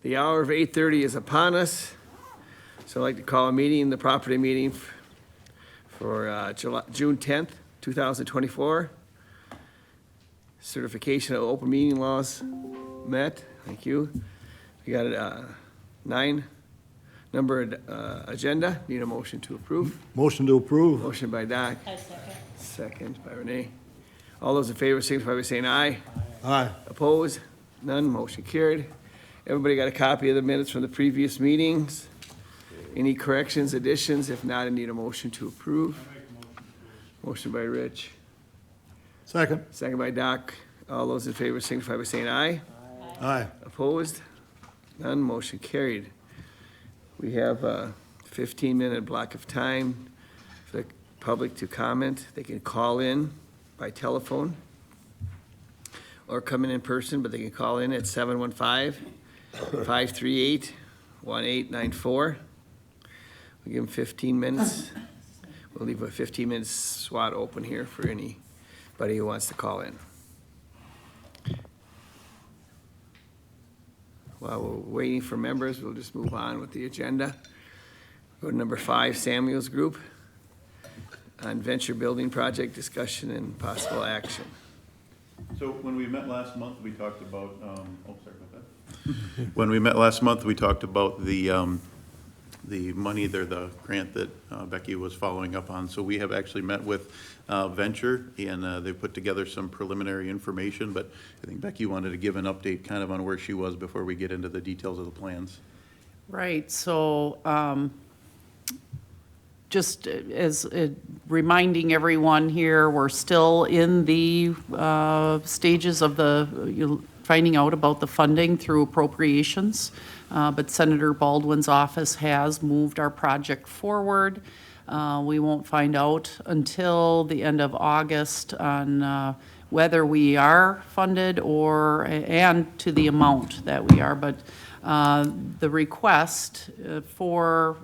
The hour of 8:30 is upon us, so I'd like to call a meeting, the property meeting for June 10th, 2024. Certification of open meeting laws met, thank you. We got a 9-numbered agenda, need a motion to approve. Motion to approve. Motion by Doc, I second. second by Renee. All those in favor signify by saying aye. Aye. Opposed? None, motion carried. Everybody got a copy of the minutes from the previous meetings? Any corrections, additions? If not, I need a motion to approve. Motion by Rich, Second. second by Doc. All those in favor signify by saying aye. Aye. Opposed? None, motion carried. We have a 15-minute block of time for the public to comment. They can call in by telephone or come in person, but they can call in at 715-538-1894. We'll give them 15 minutes. We'll leave a 15-minute slot open here for anybody who wants to call in. While we're waiting for members, we'll just move on with the agenda. Go to number 5, Samuel's Group on venture building project discussion and possible action. So when we met last month, we talked about, sorry about that. When we met last month, we talked about the money there, the grant that Becky was following up on. So we have actually met with Venture, and they put together some preliminary information, but I think Becky wanted to give an update kind of on where she was before we get into the details of the plans. Right, so just as reminding everyone here, we're still in the stages of finding out about the funding through appropriations, but Senator Baldwin's office has moved our project forward. We won't find out until the end of August on whether we are funded and to the amount that we are, but the request for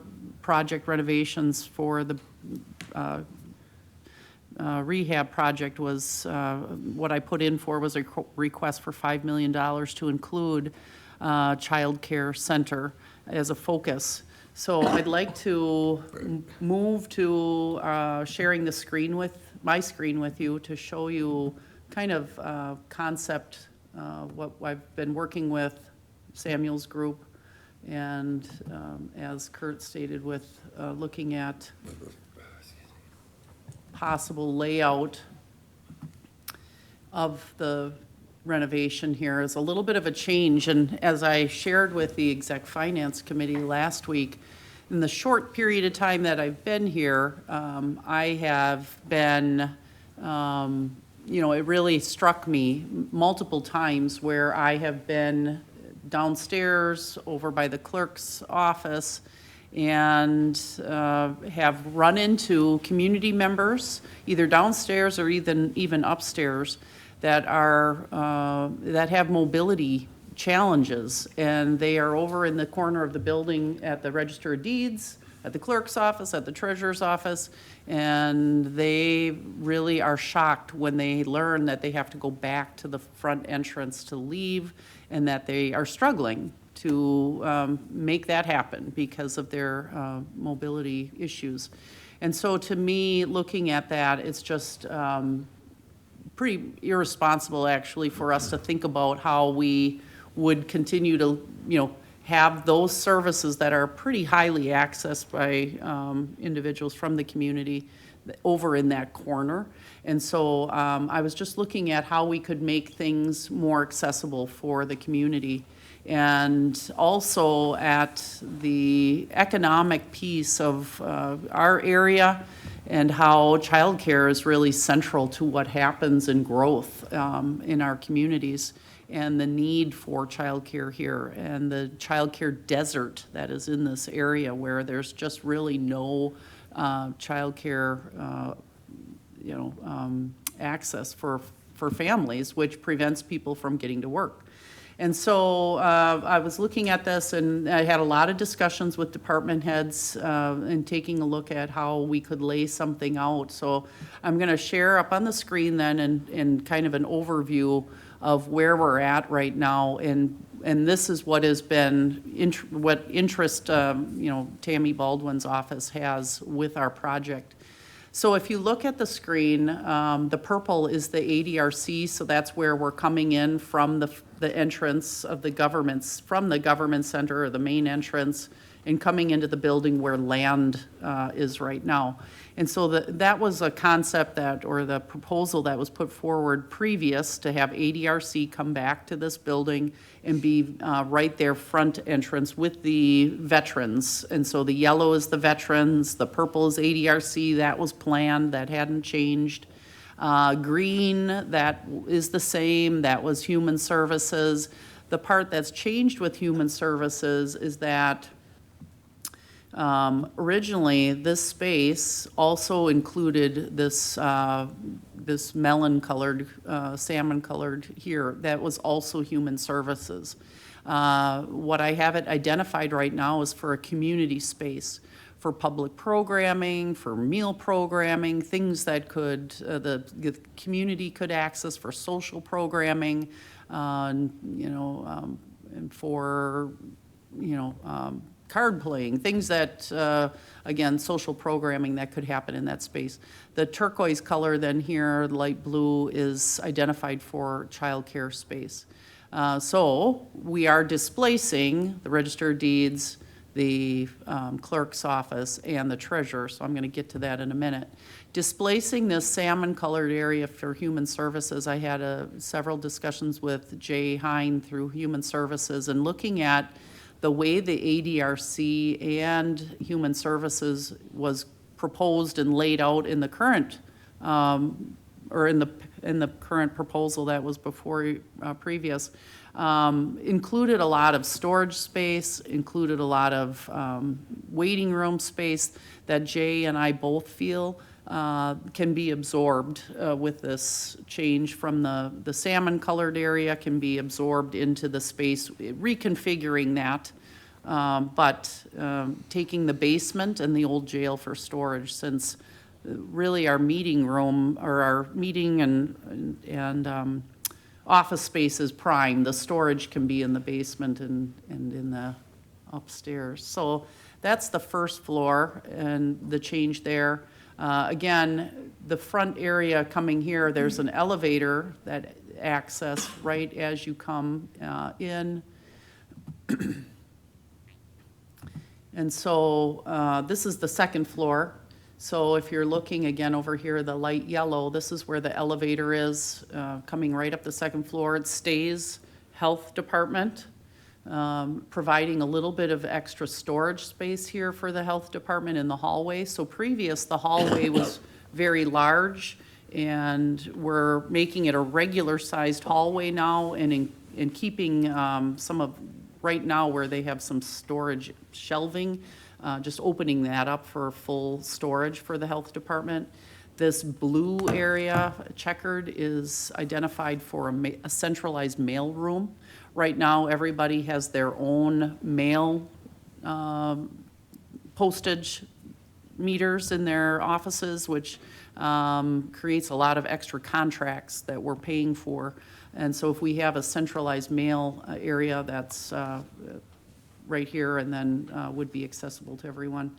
project renovations for the rehab project was, what I put in for was a request for $5 million to include child care center as a focus. So I'd like to move to sharing the screen my screen with you to show you kind of concept, what I've been working with Samuel's group, and as Kurt stated, with looking at possible layout of the renovation here is a little bit of a change. And as I shared with the Exec Finance Committee last week, in the short period of time that I've been here, I have been, it really struck me multiple times where I have been downstairs over by the clerk's office and have run into community members, either downstairs or even upstairs, that have mobility challenges, and they are over in the corner of the building at the Register of Deeds, at the clerk's office, at the treasurer's office, and they really are shocked when they learn that they have to go back to the front entrance to leave, and that they are struggling to make that happen because of their mobility issues. And so to me, looking at that, it's just pretty irresponsible actually for us to think about how we would continue to, have those services that are pretty highly accessed by individuals from the community over in that corner. And so I was just looking at how we could make things more accessible for the community, and also at the economic piece of our area and how childcare is really central to what happens in growth in our communities, and the need for childcare here, and the childcare desert that is in this area where there's just really no childcare access for families, which prevents people from getting to work. And so I was looking at this, and I had a lot of discussions with department heads and taking a look at how we could lay something out. So I'm going to share up on the screen then and kind of an overview of where we're at right now, and And this is what has been, what interest, Tammy Baldwin's office has with our project. So if you look at the screen, the purple is the ADRC, so that's where we're coming in from the entrance of the from the government center or the main entrance, and coming into the building where land is right now. And so that was a concept or the proposal that was put forward previous to have ADRC come back to this building and be right there front entrance with the veterans. And so the yellow is the veterans, the purple is ADRC, that was planned, that hadn't changed. Green, that is the same, that was human services. The part that's changed with human services is that originally, this space also included this melon-colored, salmon-colored here. That was also human services. What I have it identified right now is for a community space, for public programming, for meal programming, things that the community could access for social programming, and for, card playing, things that, again, social programming that could happen in that space. The turquoise color then here, light blue, is identified for childcare space. So we are displacing the Register of Deeds, the clerk's office, and the treasurer, so I'm going to get to that in a minute. Displacing this salmon-colored area for human services, I had several discussions with Jay Hine through Human Services, and looking at the way the ADRC and Human Services was proposed and laid out in the current, or in the current proposal that was before previous, included a lot of storage space, included a lot of waiting room space that Jay and I both feel can be absorbed with this change from the salmon-colored area, can be absorbed into the space, reconfiguring that, but taking the basement and the old jail for storage, since really our meeting room, or our meeting and office space is prime. The storage can be in the basement and in the upstairs. So that's the first floor and the change there. Again, the front area coming here, there's an elevator that access right as you come in. And so this is the second floor. So if you're looking again over here, the light yellow, this is where the elevator is, coming right up the second floor. It stays health department, providing a little bit of extra storage space here for the health department in the hallway. So the hallway was very large, and we're making it a regular sized hallway now, and in keeping some of, right now where they have some storage shelving, just opening that up for full storage for the health department. This blue area, checkered, is identified for a centralized mail room. Right now, everybody has their own mail postage meters in their offices, which creates a lot of extra contracts that we're paying for. And so if we have a centralized mail area that's right here, and then would be accessible to everyone.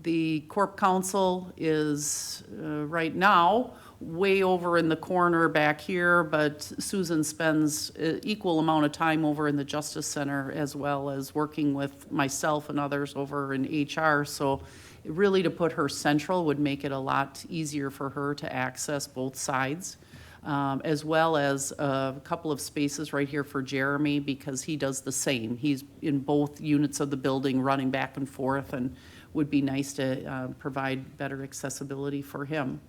The Corp Council is right now way over in the corner back here, but Susan spends equal amount of time over in the Justice Center, as well as working with myself and others over in HR. So really, to put her central would make it a lot easier for her to access both sides. As well as a couple of spaces right here for Jeremy, because he does the same. He's in both units of the building running back and forth, and would be nice to provide better accessibility for him.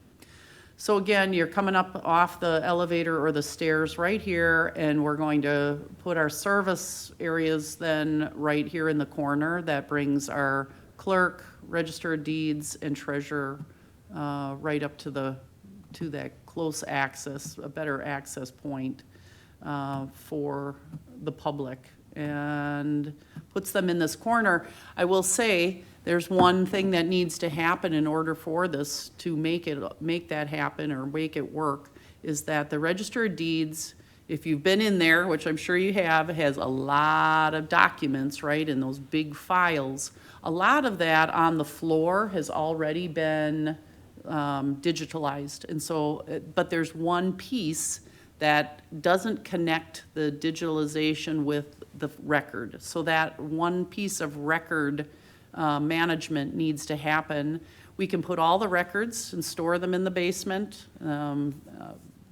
So again, you're coming up off the elevator or the stairs right here, and we're going to put our service areas then right here in the corner. That brings our clerk, register of deeds, and treasurer right up to that close access, a better access point for the public, and puts them in this corner. I will say there's one thing that needs to happen in order for this to make that happen or make it work, is that the Register of Deeds if you've been in there, which I'm sure you have, it has a lot of documents, right, in those big files. A lot of that on the floor has already been digitalized. And so, but there's one piece that doesn't connect the digitalization with the record. So that one piece of record management needs to happen. We can put all the records and store them in the basement.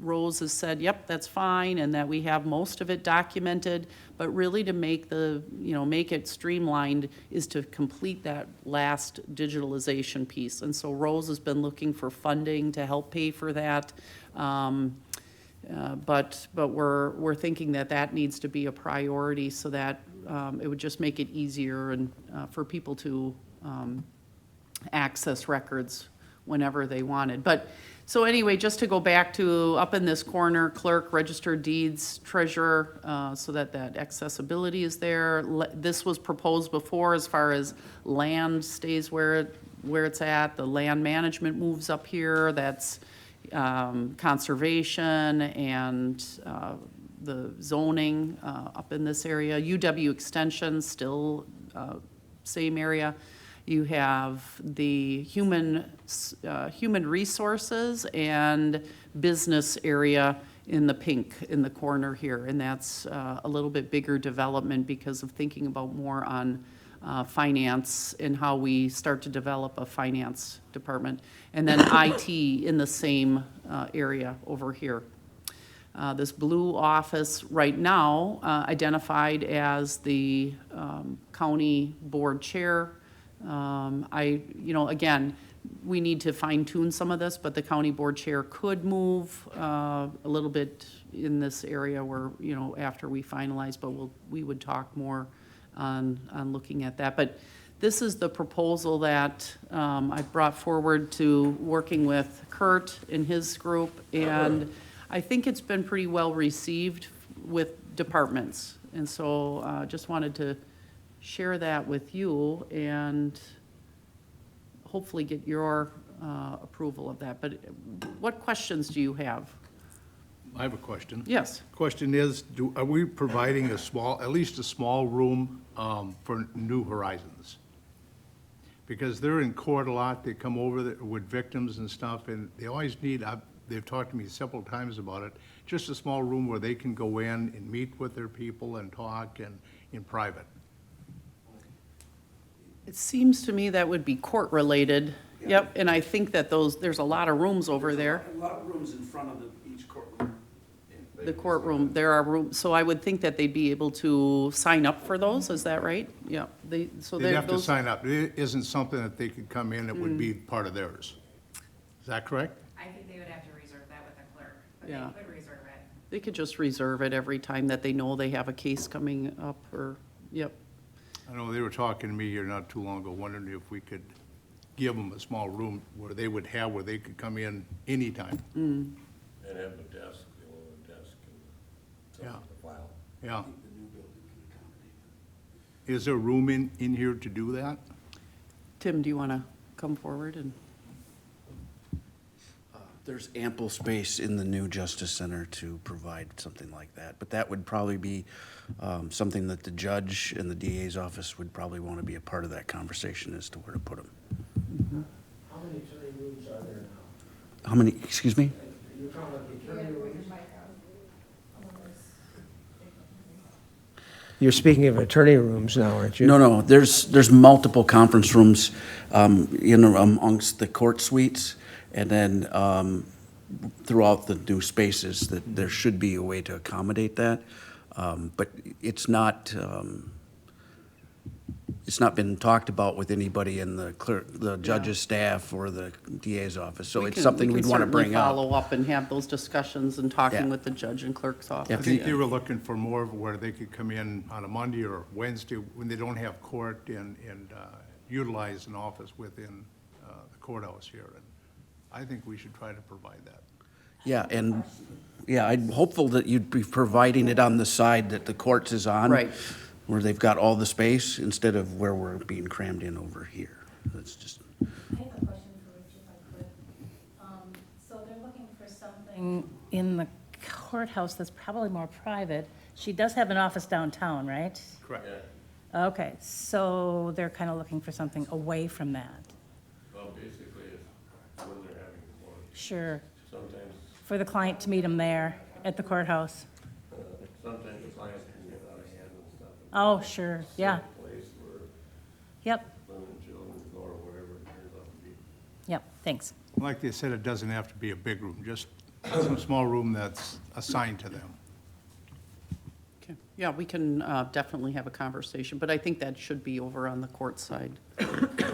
Rose has said, yep, that's fine, and that we have most of it documented, but really to make make it streamlined is to complete that last digitalization piece. And so Rose has been looking for funding to help pay for that. But we're thinking that needs to be a priority so that it would just make it easier and for people to access records whenever they wanted. But, so anyway, just to go back to up in this corner, clerk, registered deeds, treasurer, so that accessibility is there. This was proposed before as far as land stays where it's at. The land management moves up here. That's conservation and the zoning up in this area. UW Extension, still same area. You have the human resources and business area in the pink in the corner here. And that's a little bit bigger development because of thinking about more on finance and how we start to develop a finance department. And then IT in the same area over here. This blue office right now identified as the county board chair. Again, we need to fine tune some of this, but the county board chair could move a little bit in this area where, after we finalize, but we would talk more on looking at that. But this is the proposal that I brought forward to working with Kurt and his group, and I think it's been pretty well received with departments. And so just wanted to share that with you and hopefully get your approval of that. But what questions do you have? I have a question. Yes. Question is, are we providing at least a small room for New Horizons? Because they're in court a lot, they come over with victims and stuff, and they always need, they've talked to me several times about it, just a small room where they can go in and meet with their people and talk and in private. It seems to me that would be court-related. Yep, and I think that there's a lot of rooms over there. A lot of rooms in front of each courtroom. The courtroom, there are rooms, so I would think that they'd be able to sign up for those, is that right? Yeah, They'd have to sign up. It isn't something that they could come in that would be part of theirs. Is that correct? I think they would have to reserve that with the clerk, but Yeah. they could reserve it. They could just reserve it every time that they know they have a case coming up, or, yep. I know they were talking to me here not too long ago, wondering if we could give them a small room where they could come in anytime. And have a desk, a desk and Yeah. something to file. Yeah. The new building can accommodate Is there room in here to do that? Tim, do you want to come forward and? There's ample space in the new Justice Center to provide something like that. But that would probably be something that the judge and the DA's office would probably want to be a part of that conversation as to where to put them. How many attorney rooms are there now? How many, excuse me? You're talking about the attorney rooms? You're speaking of attorney rooms now, aren't you? No, there's multiple conference rooms amongst the court suites, and then throughout the new spaces, that there should be a way to accommodate that. But it's not been talked about with anybody in the judge's staff or the DA's office, so it's something we'd want to bring We can certainly up. follow up and have those discussions and talking Yeah. with the judge and clerk's I office. think they were looking for more of where they could come in on a Monday or Wednesday when they don't have court and utilize an office within the courthouse here. And I think we should try to provide that. Yeah, and, I'm hopeful that you'd be providing it on the side that the courts is on. Right. Where they've got all the space, instead of where we're being crammed in over here. That's just, I have a question for Rich, if I could. So they're looking for something in the courthouse that's probably more private. She does have an office downtown, right? Correct. Okay, so they're kind of looking for something away from that. Well, basically, it's when they're having one. Sure, Sometimes, for the client to meet them there at the courthouse. sometimes the clients can get out of hand and stuff. Oh, sure, yeah, Place where yep, women and children go or wherever it turns out to be. yep, thanks. Like they said, it doesn't have to be a big room, just some small room that's assigned to them. Okay. Yeah, we can definitely have a conversation, but I think that should be over on the court side. Yeah.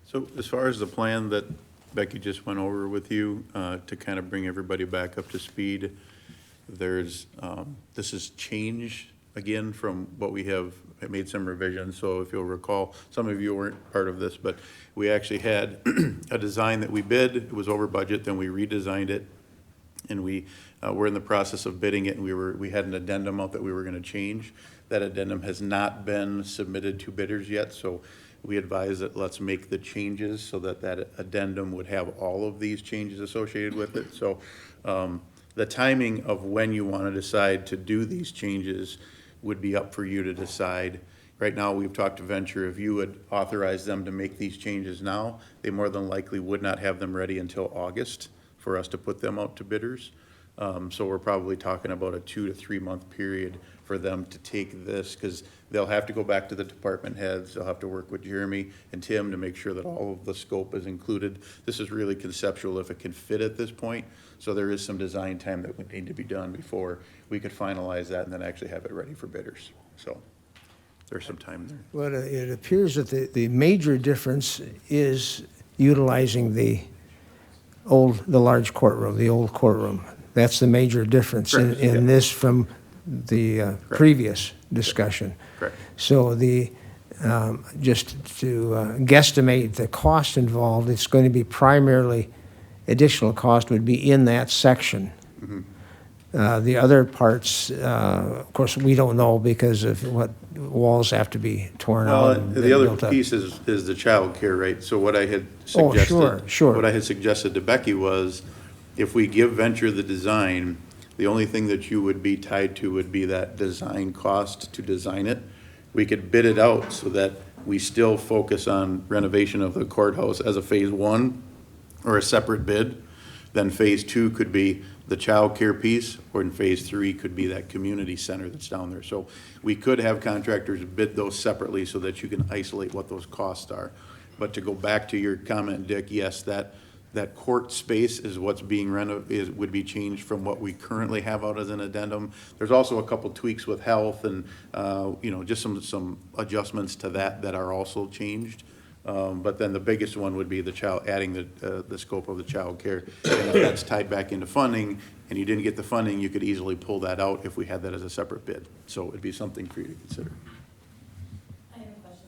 So as far as the plan that Becky just went over with you, to kind of bring everybody back up to speed, there's, this is change again from what we have, I made some revisions, so if you'll recall, some of you weren't part of this, but we actually had a design that we bid, it was over budget, then we redesigned it, and we were in the process of bidding it, and we had an addendum out that we were gonna change. That addendum has not been submitted to bidders yet, so we advise that let's make the changes so that that addendum would have all of these changes associated with it. So the timing of when you want to decide to do these changes would be up for you to decide. Right now, we've talked to Venture, if you would authorize them to make these changes now, they more than likely would not have them ready until August for us to put them out to bidders. So we're probably talking about a 2 to 3 month period for them to take this, because they'll have to go back to the department heads, they'll have to work with Jeremy and Tim to make sure that all of the scope is included. This is really conceptual if it can fit at this point, so there is some design time that would need to be done before we could finalize that and then actually have it ready for bidders. So there's some time there. Well, it appears that the major difference is utilizing the large courtroom, the old courtroom. That's the major difference Correct, in yeah. this from the previous discussion. Correct. So just to guesstimate the cost involved, it's going to be primarily, additional cost would be in that section. The other parts, of course, we don't know because of what walls have to be torn out. and The other built up. piece is the childcare, right? So what I had Oh, suggested. sure. What I had suggested to Becky was, if we give Venture the design, the only thing that you would be tied to would be that design cost to design it. We could bid it out so that we still focus on renovation of the courthouse as a phase one or a separate bid. Then phase two could be the childcare piece, or in phase three could be that community center that's down there. So we could have contractors bid those separately so that you can isolate what those costs are. But to go back to your comment, Dick, yes, that court space is what's being would be changed from what we currently have out as an addendum. There's also a couple tweaks with health and, just some adjustments to that are also changed. But then the biggest one would be adding the scope of the child care. And if that's tied back into funding and you didn't get the funding, you could easily pull that out if we had that as a separate bid. So it'd be something for you to consider. I have a question.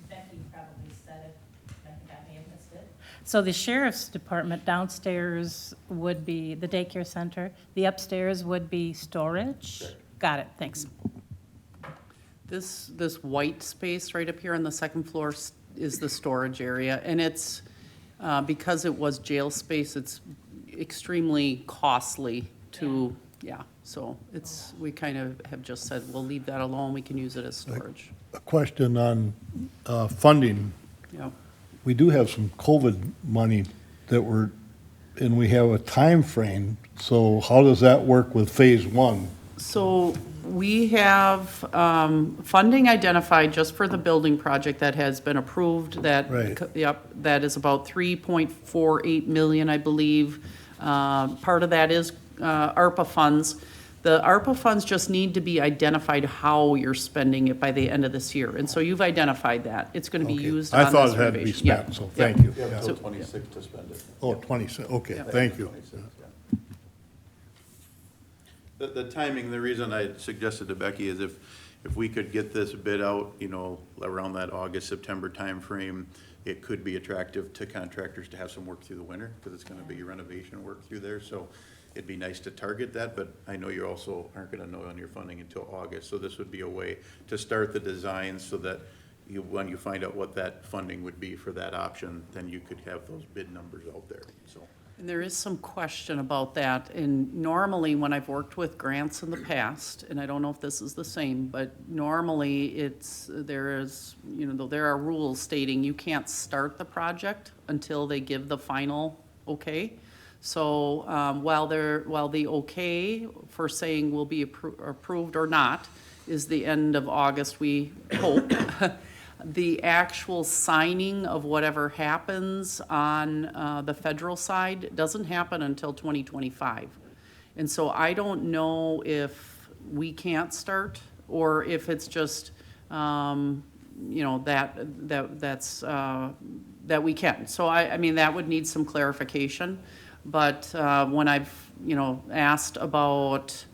Becky probably said it, I think I may have missed it. So the sheriff's department downstairs would be the daycare center, the upstairs would be storage? Got it, thanks. This white space right up here on the second floor is the storage area, and it's, because it was jail space, it's extremely costly to, so we kind of have just said, we'll leave that alone, we can use it as storage. A question on funding. Yeah. We do have some COVID money and we have a time frame. So how does that work with phase one? So we have funding identified just for the building project that has been approved, Right. that is about 3.48 million, I believe. Part of that is ARPA funds. The ARPA funds just need to be identified how you're spending it by the end of this year. And so you've identified that. It's going to be Okay. used I on thought this it had to be renovation. Yeah. spent, so Yeah. thank you. Yeah, Yeah. until 26 to spend it. Oh, 26, okay, Yeah. thank you. 26, yeah. The timing, the reason I suggested to Becky is if we could get this bid out, around that August, September timeframe, it could be attractive to contractors to have some work through the winter, because it's gonna be renovation work through there, so it'd be nice to target that, but I know you also aren't gonna know on your funding until August, so this would be a way to start the design so that when you find out what that funding would be for that option, then you could have those bid numbers out there, so. And there is some question about that, and normally when I've worked with grants in the past, and I don't know if this is the same, but normally there are rules stating you can't start the project until they give the final okay. So, while the okay for saying will be approved or not is the end of August, we hope, the actual signing of whatever happens on the federal side doesn't happen until 2025. And so I don't know if we can't start, or if it's just, that we can. So I mean, that would need some clarification. But when I've, asked about,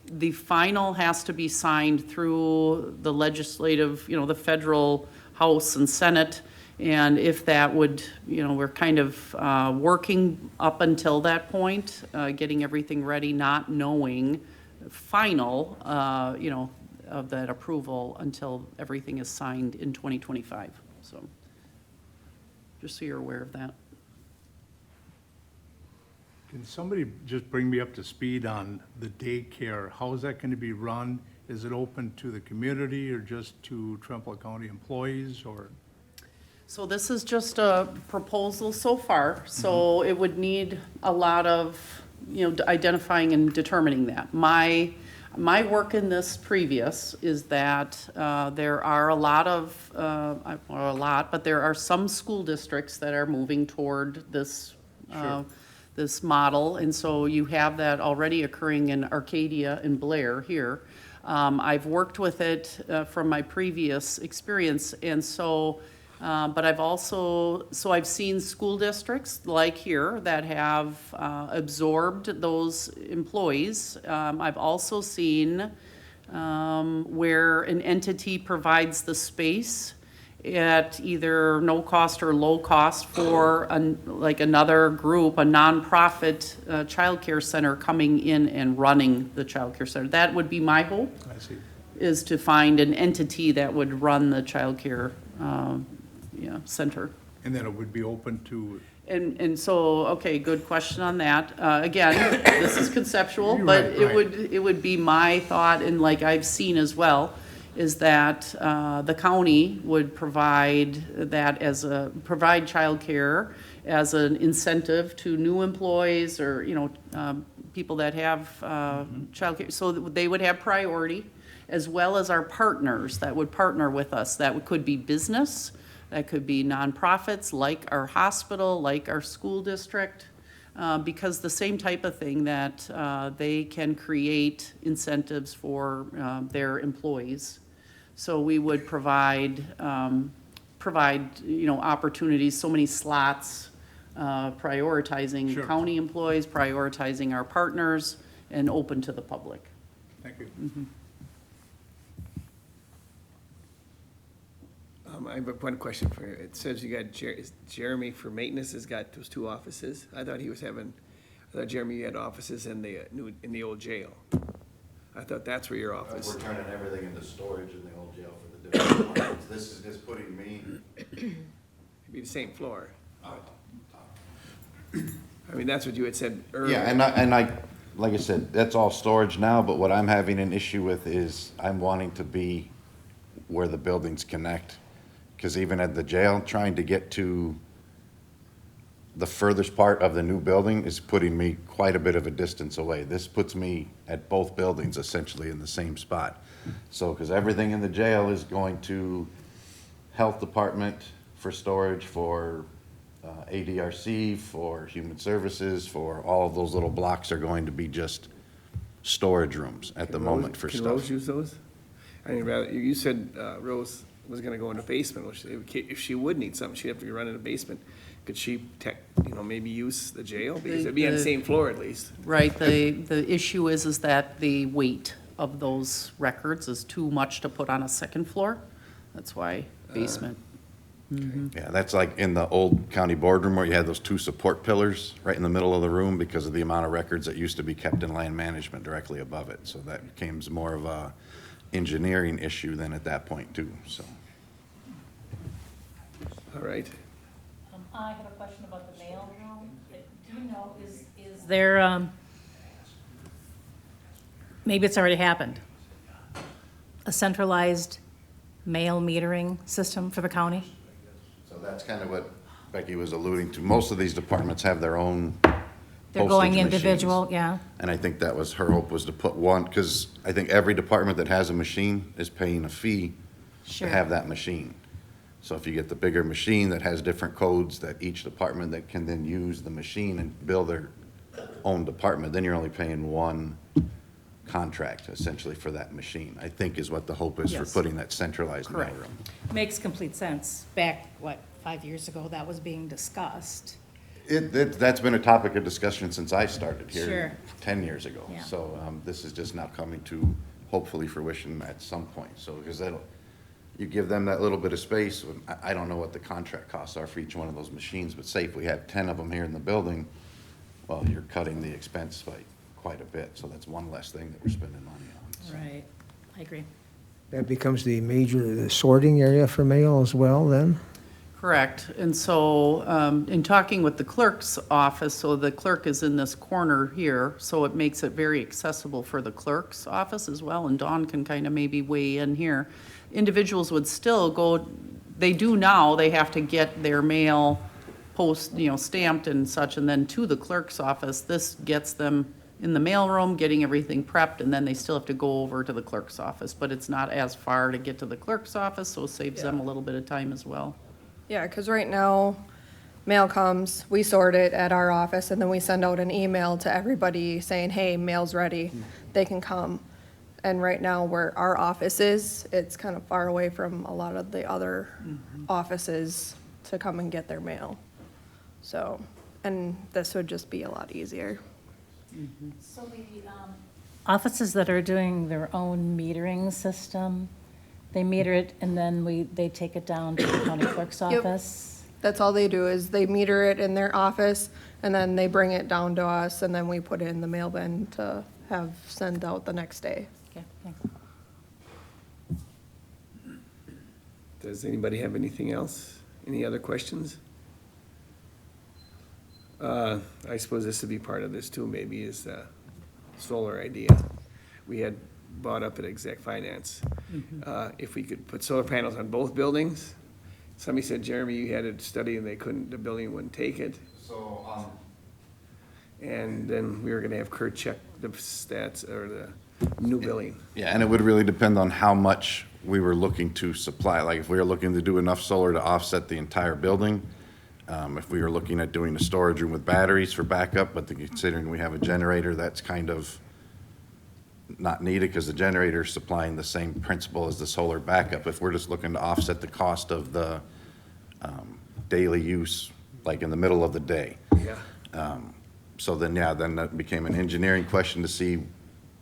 the final has to be signed through the legislative, the federal House and Senate. And if that would, we're kind of working up until that point, getting everything ready, not knowing final, of that approval until everything is signed in 2025. So just so you're aware of that. Can somebody just bring me up to speed on the daycare? How is that going to be run? Is it open to the community or just to Trempealeau County employees, or? So this is just a proposal so far, so it would need a lot of, identifying and determining that. My work in this previous is that there are a lot of, but there are some school districts that are moving toward this, this model, and so you have that already occurring in Arcadia and Blair here. I've worked with it from my previous experience, and so, but I've seen school districts like here that have absorbed those employees. I've also seen where an entity provides the space at either no cost or low cost for like another group, a nonprofit childcare center coming in and running the childcare center. That would be my hope. I see. Is to find an entity that would run the childcare center. And then it would be open to, And so, okay, good question on that. Again, this is conceptual, You're but right, it would be my thought, and like I've seen as well, is that the county would provide that provide childcare as an incentive to new employees or, people that have childcare, so that they would have priority, as well as our partners that would partner with us. That could be business, that could be nonprofits like our hospital, like our school district, because the same type of thing that they can create incentives for their employees. So we would provide opportunities, so many slots, prioritizing Sure. county employees, prioritizing our partners, and open to the public. thank you. I have one question for you. It says you got Jeremy for maintenance has got those 2 offices. I thought Jeremy had offices in the old jail. I thought that's where your office. We're turning everything into storage in the old jail for the different departments. This is just putting me. It'd be the same floor. I mean, that's what you had said earlier. Yeah, and I, like I said, that's all storage now, but what I'm having an issue with is I'm wanting to be where the buildings connect. Because even at the jail, trying to get to the furthest part of the new building is putting me quite a bit of a distance away. This puts me at both buildings essentially in the same spot. So, because everything in the jail is going to health department for storage, for ADRC, for human services, for all of those little blocks are going to be just storage rooms at the moment for Can stuff. Rose use those? I mean, you said Rose was gonna go in the basement, which if she would need something, she'd have to run in the basement. Could she maybe use the jail? Because it'd be on the same floor at least. Right, the issue is that the weight of those records is too much to put on a second floor. That's why basement. Yeah, that's like in the old county boardroom where you had those 2 support pillars right in the middle of the room because of the amount of records that used to be kept in land management directly above it. So that becomes more of a engineering issue then at that point too, so. All right. I have a question about the mail room. Do you know, is there, maybe it's already happened, a centralized mail metering system for the county? So that's kind of what Becky was alluding to. Most of these departments have their own They're going postage machines. individual, yeah? And I think that was her hope, was to put one, because I think every department that has a machine is paying a fee to Sure. have that machine. So if you get the bigger machine that has different codes that each department that can then use the machine and bill their own department, then you're only paying one contract essentially for that machine, I think is what the hope is for Yes. putting that centralized Correct. mailroom. Makes complete sense. Back, 5 years ago, that was being discussed. That's been a topic of discussion since I started Sure. here 10 years ago. Yeah. So this is just now coming to hopefully fruition at some point. So, because you give them that little bit of space. I don't know what the contract costs are for each one of those machines, but say if we have 10 of them here in the building, well, you're cutting the expense by quite a bit. So that's one less thing that we're spending money on. So. Right, I agree. That becomes the sorting area for mail as well, then? Correct. And so, in talking with the clerk's office, so the clerk is in this corner here, so it makes it very accessible for the clerk's office as well, and Dawn can kind of maybe weigh in here. Individuals would still go, they do now, they have to get their mail stamped and such, and then to the clerk's office. This gets them in the mailroom, getting everything prepped, and then they still have to go over to the clerk's office, but it's not as far to get to the clerk's office, so it saves them a little bit of time as well. Yeah, because right now, mail comes, we sort it at our office, and then we send out an email to everybody saying, hey, mail's ready, they can come. And right now, where our office is, it's kind of far away from a lot of the other offices to come and get their mail. So, and this would just be a lot easier. So the offices that are doing their own metering system, they meter it and then they take it down to the county clerk's Yep. office? That's all they do, is they meter it in their office, and then they bring it down to us, and then we put it in the mail bin to have sent out the next day. Okay, thanks. Does anybody have anything else? Any other questions? I suppose this would be part of this too, maybe, is the solar idea. We had brought up at Exec Finance, if we could put solar panels on both buildings. Somebody said, Jeremy, you had a study and the building wouldn't take it. So, And then we were gonna have Kurt check the stats or the new billing. yeah, and it would really depend on how much we were looking to supply. Like if we were looking to do enough solar to offset the entire building, if we were looking at doing a storage room with batteries for backup, but considering we have a generator, that's kind of not needed because the generator is supplying the same principle as the solar backup. If we're just looking to offset the cost of the daily use, like in the middle of the day. Yeah. So then, yeah, then that became an engineering question to see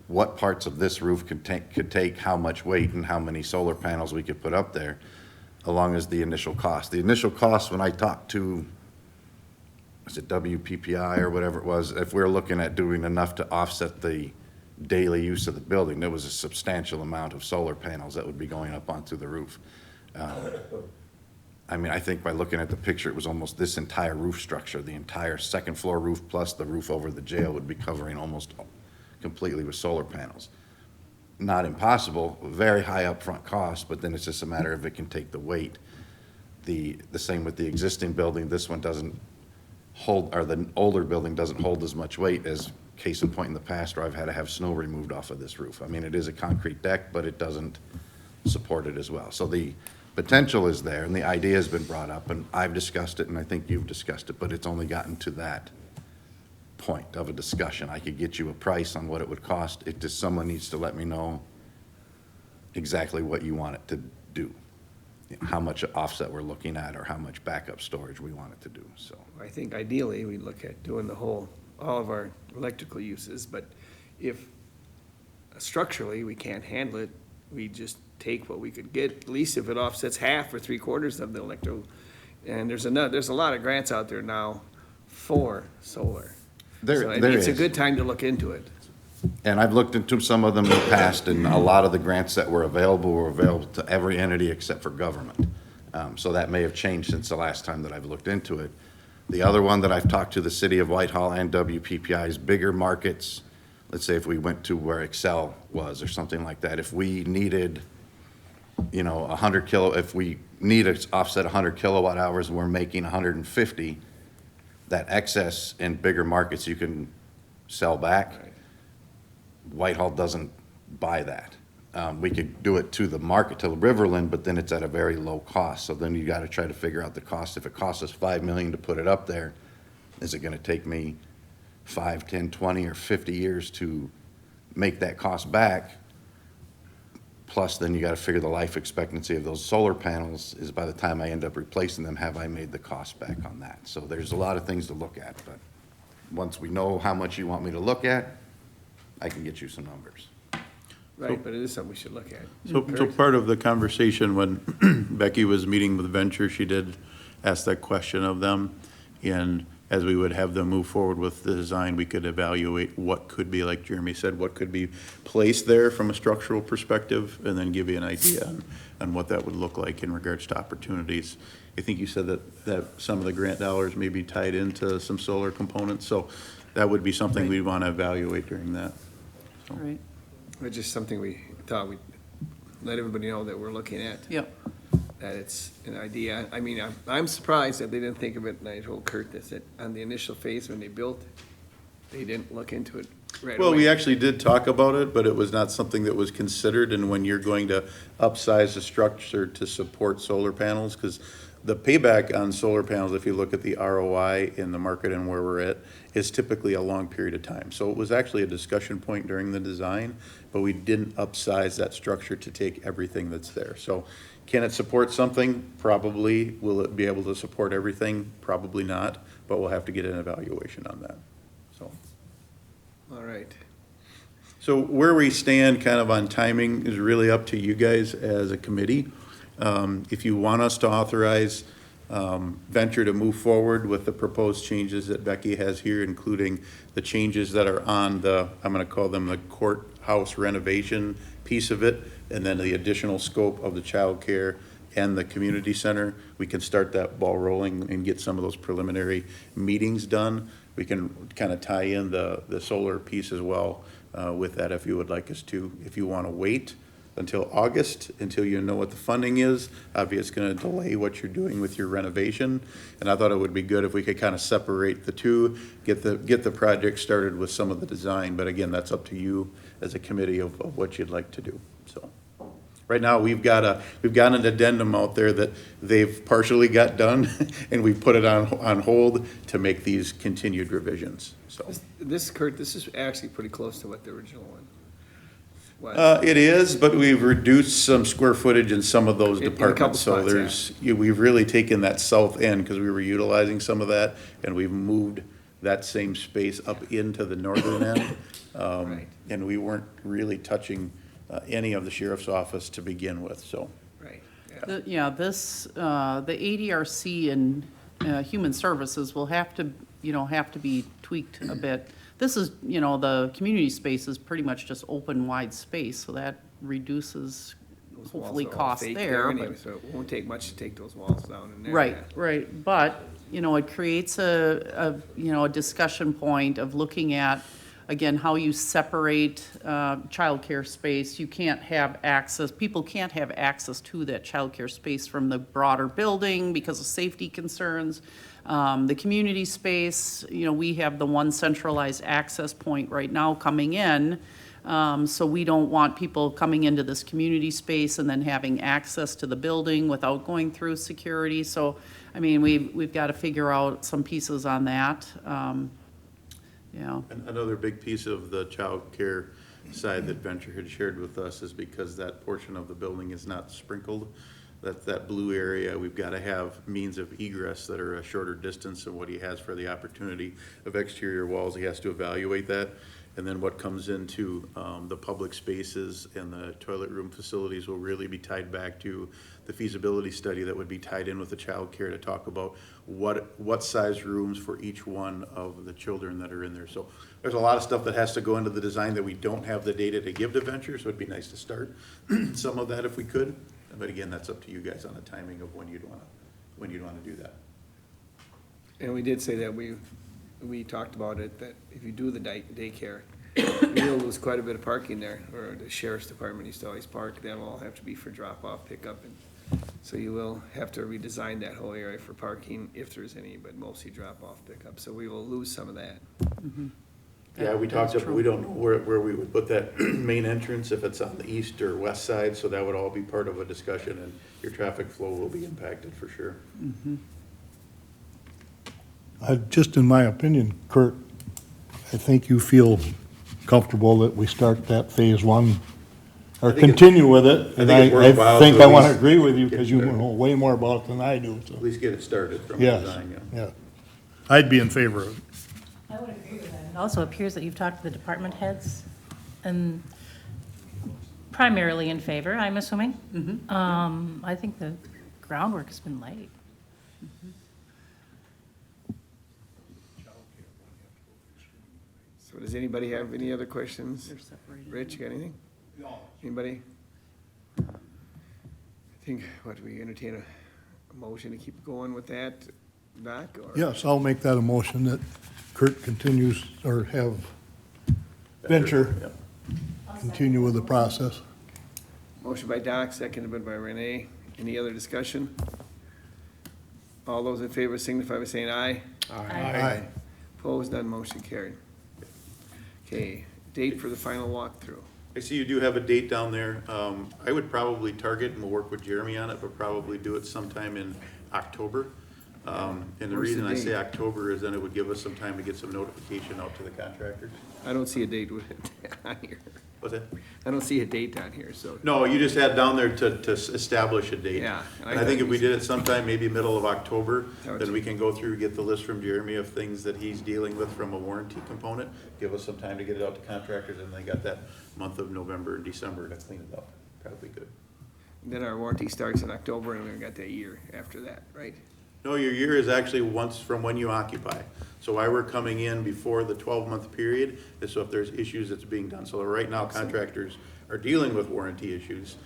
what parts of this roof could take how much weight and how many solar panels we could put up there, along as the initial cost. The initial cost, when I talked to, was it WPPI or whatever it was, if we're looking at doing enough to offset the daily use of the building, there was a substantial amount of solar panels that would be going up onto the roof. I mean, I think by looking at the picture, it was almost this entire roof structure, the entire second floor roof plus the roof over the jail would be covering almost completely with solar panels. Not impossible, very high upfront cost, but then it's just a matter of it can take the weight. The same with the existing building, this one doesn't hold, or the older building doesn't hold as much weight as, case in point, in the past where I've had to have snow removed off of this roof. I mean, it is a concrete deck, but it doesn't support it as well. So the potential is there, and the idea has been brought up, and I've discussed it, and I think you've discussed it, but it's only gotten to that point of a discussion. I could get you a price on what it would cost. It just, someone needs to let me know exactly what you want it to do, how much offset we're looking at, or how much backup storage we want it to do, so. I think ideally, we look at doing all of our electrical uses, but if structurally we can't handle it, we just take what we could get, at least if it offsets half or 3/4 of the electrical. And there's a lot of grants out there now for solar. So I mean, it's a good time to look into it. And I've looked into some of them in the past, and a lot of the grants that were available to every entity except for government. So that may have changed since the last time that I've looked into it. The other one that I've talked to the city of Whitehall and WPPI is bigger markets. Let's say if we went to where Excel was or something like that, if we needed, you know, 100 if we need to offset 100 kilowatt hours and we're making 150, that excess in bigger markets you can sell back. Whitehall doesn't buy that. We could do it to the market, to Riverland, but then it's at a very low cost. So then you got to try to figure out the cost. If it costs us $5 million to put it up there, is it going to take me 5, 10, 20, or 50 years to make that cost back? Plus, then you got to figure the life expectancy of those solar panels is by the time I end up replacing them, have I made the cost back on that? So there's a lot of things to look at, but once we know how much you want me to look at, I can get you some numbers. Right, but it is something we should look at. So part of the conversation when Becky was meeting with Venture, she did ask that question of them. And as we would have them move forward with the design, we could evaluate what could be, like Jeremy said, what could be placed there from a structural perspective, and then give you an idea on what that would look like in regards to opportunities. I think you said that some of the grant dollars may be tied into some solar components, so that would be something we'd want to evaluate during that. So. Right, It's just something we thought we'd let everybody know that we're looking at. yep. That it's an idea. I mean, I'm surprised that they didn't think of it, and I told Kurt this, that on the initial phase when they built, they didn't look into it right away. Well, we actually did talk about it, but it was not something that was considered, and when you're going to upsize the structure to support solar panels, because the payback on solar panels, if you look at the ROI in the market and where we're at, is typically a long period of time. So it was actually a discussion point during the design, but we didn't upsize that structure to take everything that's there. So can it support something? Probably. Will it be able to support everything? Probably not, but we'll have to get an evaluation on that, so. All right. So where we stand kind of on timing is really up to you guys as a committee. If you want us to authorize Venture to move forward with the proposed changes that Becky has here, including the changes that are on the, I'm gonna call them the courthouse renovation piece of it, and then the additional scope of the childcare and the community center, we can start that ball rolling and get some of those preliminary meetings done. We can kind of tie in the solar piece as well with that if you would like us to. If you want to wait until August, until you know what the funding is, obviously it's going to delay what you're doing with your renovation. And I thought it would be good if we could kind of separate the two, get the project started with some of the design. But again, that's up to you as a committee of what you'd like to do, so. Right now, we've got an addendum out there that they've partially got done, and we put it on hold to make these continued revisions, so. This, Kurt, this is actually pretty close to what the original one was. It is, but we've reduced some square footage in some of those In a couple departments, so spots, we've really taken that south end, because we were utilizing some of that, and we've moved that same space up into the northern end. Right. And we weren't really touching any of the sheriff's office to begin with, so. Right, yeah. The ADRC and Human Services will have to be tweaked a bit. This is, the community space is pretty much just open, wide space, so that reduces Those walls hopefully are all cost fake there. anyway, But so it won't take much to take those walls down in there. right, yeah. right, but, it creates a discussion point of looking at, again, how you separate childcare space. You can't have access, people can't have access to that childcare space from the broader building because of safety concerns. The community space, we have the one centralized access point right now coming in. So we don't want people coming into this community space and then having access to the building without going through security. So, we've got to figure out some pieces on that. Another big piece of the child care side that Venture had shared with us is because that portion of the building is not sprinkled, that blue area, we've got to have means of egress that are a shorter distance of what he has for the opportunity of exterior walls. He has to evaluate that. And then what comes into the public spaces and the toilet room facilities will really be tied back to the feasibility study that would be tied in with the childcare to talk about what size rooms for each one of the children that are in there. So there's a lot of stuff that has to go into the design that we don't have the data to give to Venture, so it'd be nice to start some of that if we could. But again, that's up to you guys on the timing of when you'd wanna do that. And we did say that we talked about it, that if you do the daycare, you'll lose quite a bit of parking there, or the sheriff's department used to always park, that'll all have to be for drop-off, pickup, and so you will have to redesign that whole area for parking, if there's any, but mostly drop-off, pickup, so we will lose some of that. Yeah, we talked, That's but we don't know where we would put that main entrance, if it's on the east or west side, so that would all be part of a discussion, and your traffic flow will be impacted for sure. Just in my opinion, Kurt, I think you feel comfortable that we start that phase one, or I think it's- continue with it. I And think it's worthwhile I think to I at want to least agree with you get because you started. know way more about it than I do, so. At least get it started from the Yes, design, yeah. yeah. I'd be in favor of it. I would agree with that. It also appears that you've talked to the department heads, and primarily in favor, I'm assuming. I think the groundwork has been laid. So does anybody have any other questions? They're separated. Rich, you got anything? No. Anybody? I think, we entertain a motion to keep going with that, Doc, or? Yes, I'll make that a motion that Kurt continues, or have Venture Yep. continue with the process. Motion by Doc, seconded by Renee. Any other discussion? All those in favor signify by saying aye. Aye. Opposed, none, motion carried. Okay, date for the final walkthrough. I see you do have a date down there. I would probably target, and we'll work with Jeremy on it, but probably do it sometime in October. And the Where's the reason I date? say October is then it would give us some time to get some notification out to the contractors. I don't see a date with it on here. What's that? I don't see a date on here, so. No, you just had down there to establish a date. Yeah, And I think if we did it sometime, maybe middle of October, That would- then we can go through, get the list from Jeremy of things that he's dealing with from a warranty component. Give us some time to get it out to contractors, and they got that month of November and December to clean it up. Probably good. Then our warranty starts in October, and we've got that year after that, right? No, your year is actually once from when you occupy. So why we're coming in before the 12-month period is so if there's issues that's being done. So right now contractors are dealing with warranty issues.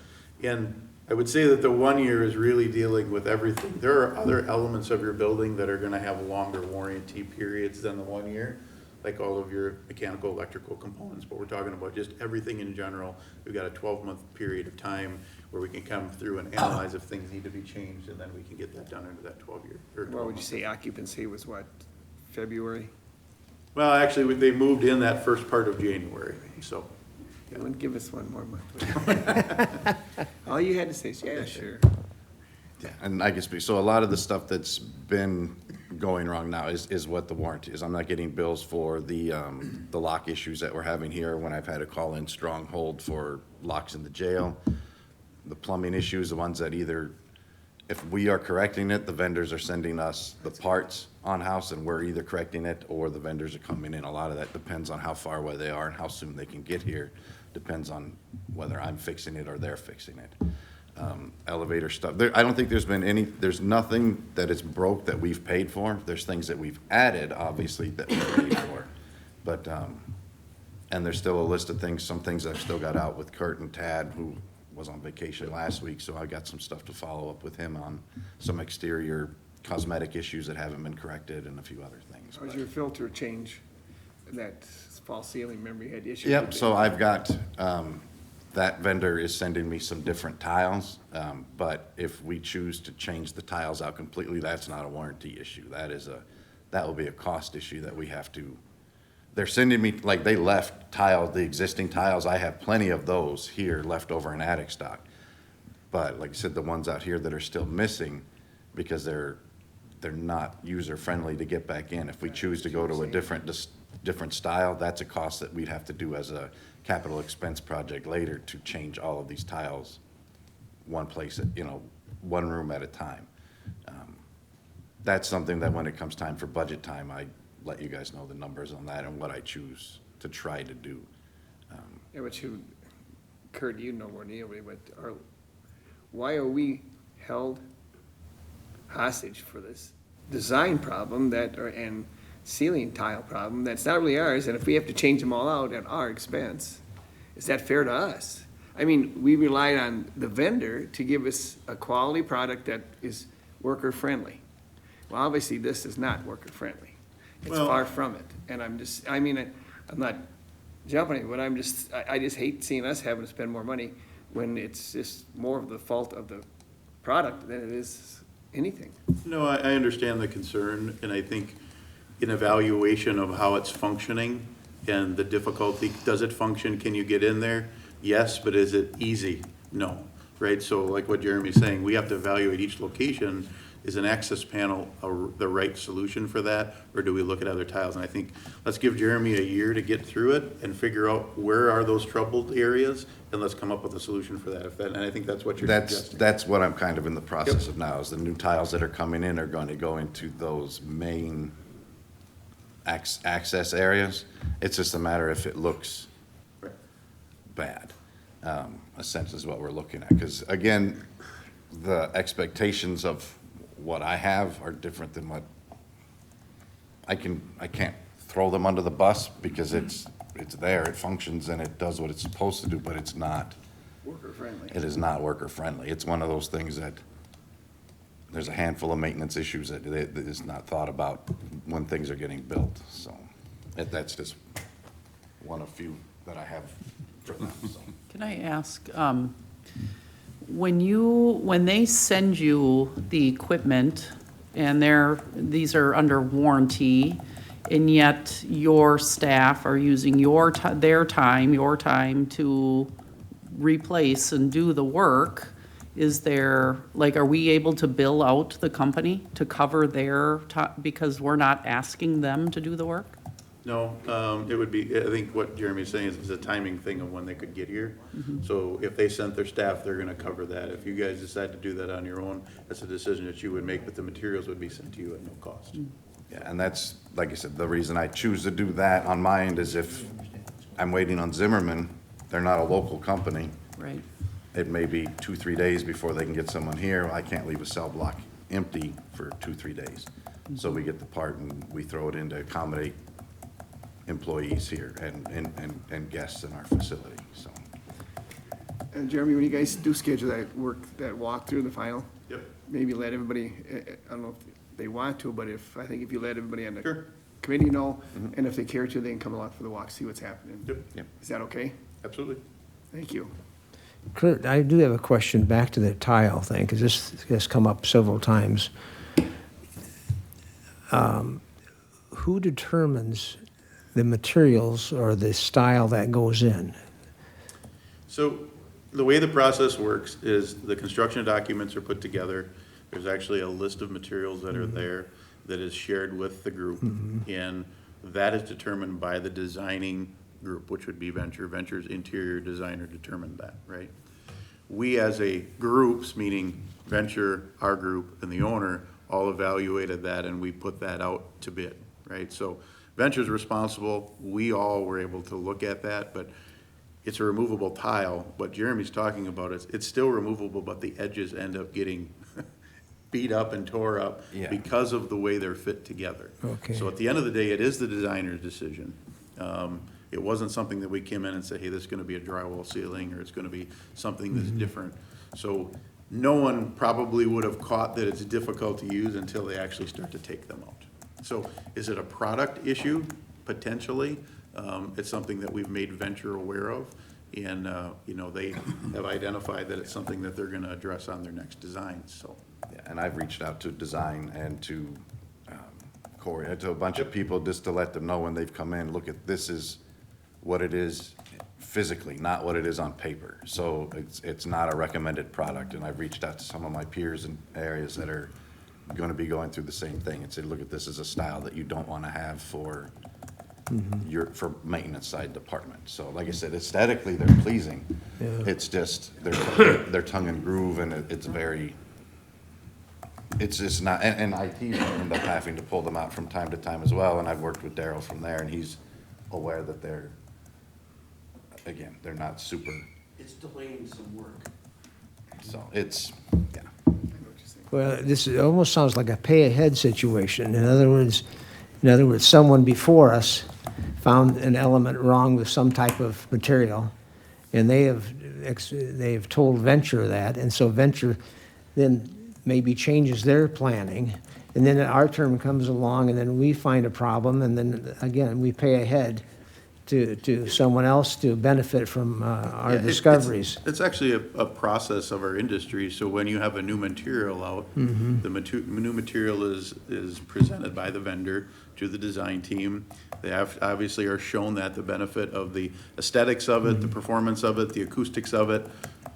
And I would say that the 1 year is really dealing with everything. There are other elements of your building that are gonna have longer warranty periods than the 1 year, like all of your mechanical, electrical components, but we're talking about just everything in general. We've got a 12-month period of time where we can come through and analyze if things need to be changed, and then we can get that done into that 12-year. What would you say occupancy was what, February? Well, actually, they moved in that first part of January, so. You wouldn't give us one more month, would you? All you had to say is, yeah, sure. Yeah, and I can speak, so a lot of the stuff that's been going wrong now is what the warranty is. I'm not getting bills for the lock issues that we're having here when I've had to call in Stronghold for locks in the jail. The plumbing issues, the ones that either, if we are correcting it, the vendors are sending us the parts on-house and we're either correcting it or the vendors are coming in. A lot of that depends on how far away they are and how soon they can get here. Depends on whether I'm fixing it or they're fixing it. Elevator stuff. I don't think there's nothing that is broke that we've paid for. There's things that we've added, obviously, that we paid for. But, and there's still a list of things, some things I've still got out with Kurt and Tad, who was on vacation last week, so I got some stuff to follow up with him on, some exterior cosmetic issues that haven't been corrected and a few other things. How's your filter change? That false ceiling, remember you had issues? Yep, with so it? I've got, that vendor is sending me some different tiles, but if we choose to change the tiles out completely, that's not a warranty issue. That will be a cost issue that we have to, they're sending me, like, they left tiles, the existing tiles, I have plenty of those here left over in attic stock. But like I said, the ones out here that are still missing, because they're not user-friendly to get back in. If we choose to go to a different style, that's a cost that we'd have to do as a capital expense project later to change all of these tiles one place, one room at a time. That's something that when it comes time for budget time, I let you guys know the numbers on that and what I choose to try to do. Yeah, but you, Kurt, you know more than anybody, but why are we held hostage for this design problem and ceiling tile problem that's not really ours, and if we have to change them all out at our expense, is that fair to us? I mean, we relied on the vendor to give us a quality product that is worker-friendly. Well, obviously, this is not worker-friendly. It's Well- far from it, and I'm not jumping it, but I just hate seeing us having to spend more money when it's just more of the fault of the product than it is anything. No, I understand the concern, and I think an evaluation of how it's functioning and the difficulty, does it function, can you get in there? Yes, but is it easy? No, right? So like what Jeremy's saying, we have to evaluate each location. Is an access panel the right solution for that, or do we look at other tiles? And I think, let's give Jeremy a year to get through it and figure out where are those troubled areas, and let's come up with a solution for that. And I think that's what you're suggesting. That's what I'm kind of in the process of now, is the new tiles that are coming in are going to go into those main access areas. It's just a matter if it looks Right. bad, essentially is what we're looking at. Because again, the expectations of what I have are different than what I can't throw them under the bus because it's there, it functions, and it does what it's supposed to do, but it's not. Worker-friendly. It is not worker-friendly. It's one of those things that there's a handful of maintenance issues that is not thought about when things are getting built, so that's just one of few that I have for now, so. Can I ask, when they send you the equipment and these are under warranty, and yet your staff are using your time to replace and do the work, are we able to bill out the company to cover their time, because we're not asking them to do the work? No, it would be, I think what Jeremy's saying is a timing thing of when they could get here. So if they sent their staff, they're gonna cover that. If you guys decide to do that on your own, that's a decision that you would make, but the materials would be sent to you at no cost. Yeah, and that's, like I said, the reason I choose to do that on my end is if I'm waiting on Zimmerman, they're not a local company. Right. It may be 2-3 days before they can get someone here. I can't leave a cell block empty for 2-3 days. So we get the part and we throw it in to accommodate employees here and guests in our facility, so. Jeremy, when you guys do schedule that walk through the final, Yep. maybe let everybody, I don't know if they want to, but I think if you let everybody on the Sure. committee know, and if they care to, they can come along for the walk, see what's happening. Yep. Is that okay? Absolutely. Thank you. Kurt, I do have a question back to the tile thing, because this has come up several times. Who determines the materials or the style that goes in? So the way the process works is the construction documents are put together. There's actually a list of materials that are there that is shared with the group. And that is determined by the designing group, which would be Venture. Venture's interior designer determined that, right? We as a groups, meaning Venture, our group, and the owner, all evaluated that and we put that out to bid, right? So Venture's responsible. We all were able to look at that, but it's a removable tile. What Jeremy's talking about is it's still removable, but the edges end up getting beat up and tore up Yeah. because of the way they're fit together. Okay. So at the end of the day, it is the designer's decision. It wasn't something that we came in and said, hey, this is gonna be a drywall ceiling, or it's gonna be something that's different. So no one probably would have caught that it's difficult to use until they actually start to take them out. So is it a product issue? Potentially. It's something that we've made Venture aware of, and, they have identified that it's something that they're gonna address on their next design, so. Yeah, and I've reached out to design and to Corey, to a bunch of people, just to let them know when they've come in, look at, this is what it is physically, not what it is on paper. So it's not a recommended product, and I've reached out to some of my peers in areas that are gonna be going through the same thing and say, look at, this is a style that you don't wanna have for for maintenance side department. So like I said, aesthetically, they're pleasing. Yeah. It's just, they're tongue and groove, and it's just not, and IT end up having to pull them out from time to time as well, and I've worked with Daryl from there, and he's aware that they're, again, they're not super, It's delaying some work. so it's, yeah. Well, almost sounds like a pay-ahead situation. In other words, someone before us found an element wrong with some type of material, and they've told Venture that, and so Venture then maybe changes their planning, and then our term comes along, and then we find a problem, and then, again, we pay ahead to someone else to benefit from our Yeah, discoveries. It's actually a process of our industry, so when you have a new material out, the new material is presented by the vendor to the design team. They obviously are shown that the benefit of the aesthetics of it, the performance of it, the acoustics of it,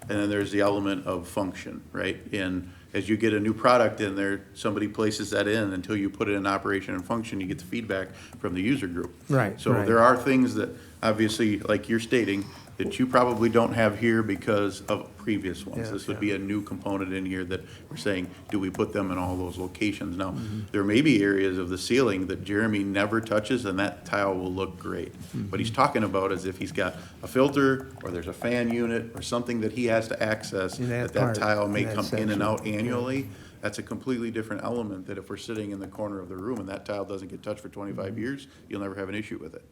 and then there's the element of function, right? And as you get a new product in there, somebody places that in, until you put it in operation and function, you get the feedback from the user group. Right, So right. there are things that, obviously, like you're stating, that you probably don't have here because of previous ones. Yeah, This would yeah. be a new component in here that we're saying, do we put them in all those locations? Now, there may be areas of the ceiling that Jeremy never touches, and that tile will look great. What he's talking about is if he's got a filter, or there's a fan unit, or something that he has to access, In that that part, tile may in that come in and section, out annually. That's a completely different element that if we're sitting in the corner of the room and that tile doesn't get touched for 25 years, you'll never have an issue with it.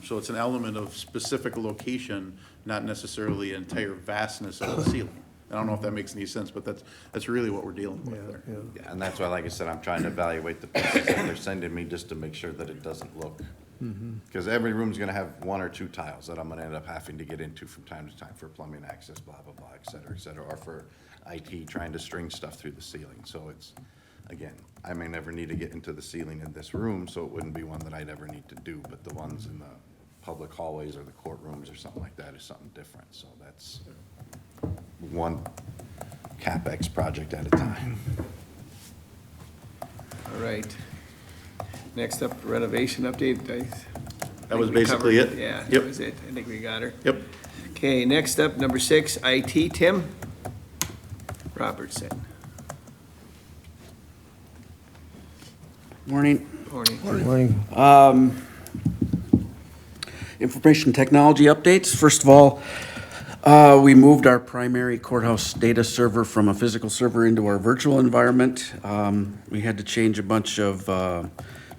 So it's an element of specific location, not necessarily entire vastness of the ceiling. I don't know if that makes any sense, but that's really what we're dealing with there. Yeah, and that's why, like I said, I'm trying to evaluate the pieces that they're sending me just to make sure that it doesn't look. Because every room's gonna have one or two tiles that I'm gonna end up having to get into from time to time for plumbing access, blah, blah, blah, et cetera, or for IT trying to string stuff through the ceiling. So it's, again, I may never need to get into the ceiling in this room, so it wouldn't be one that I'd ever need to do, but the ones in the public hallways or the courtrooms or something like that is something different. So that's one CapEx project at a time. All right. Next up, renovation update. That was think we basically covered it. Yeah, that Yep. was it. I think we got her. Yep. Okay, next up, number 6, IT, Tim Robertson. Morning. Morning. Good morning. Information technology updates. First of all, we moved our primary courthouse data server from a physical server into our virtual environment. We had to change a bunch of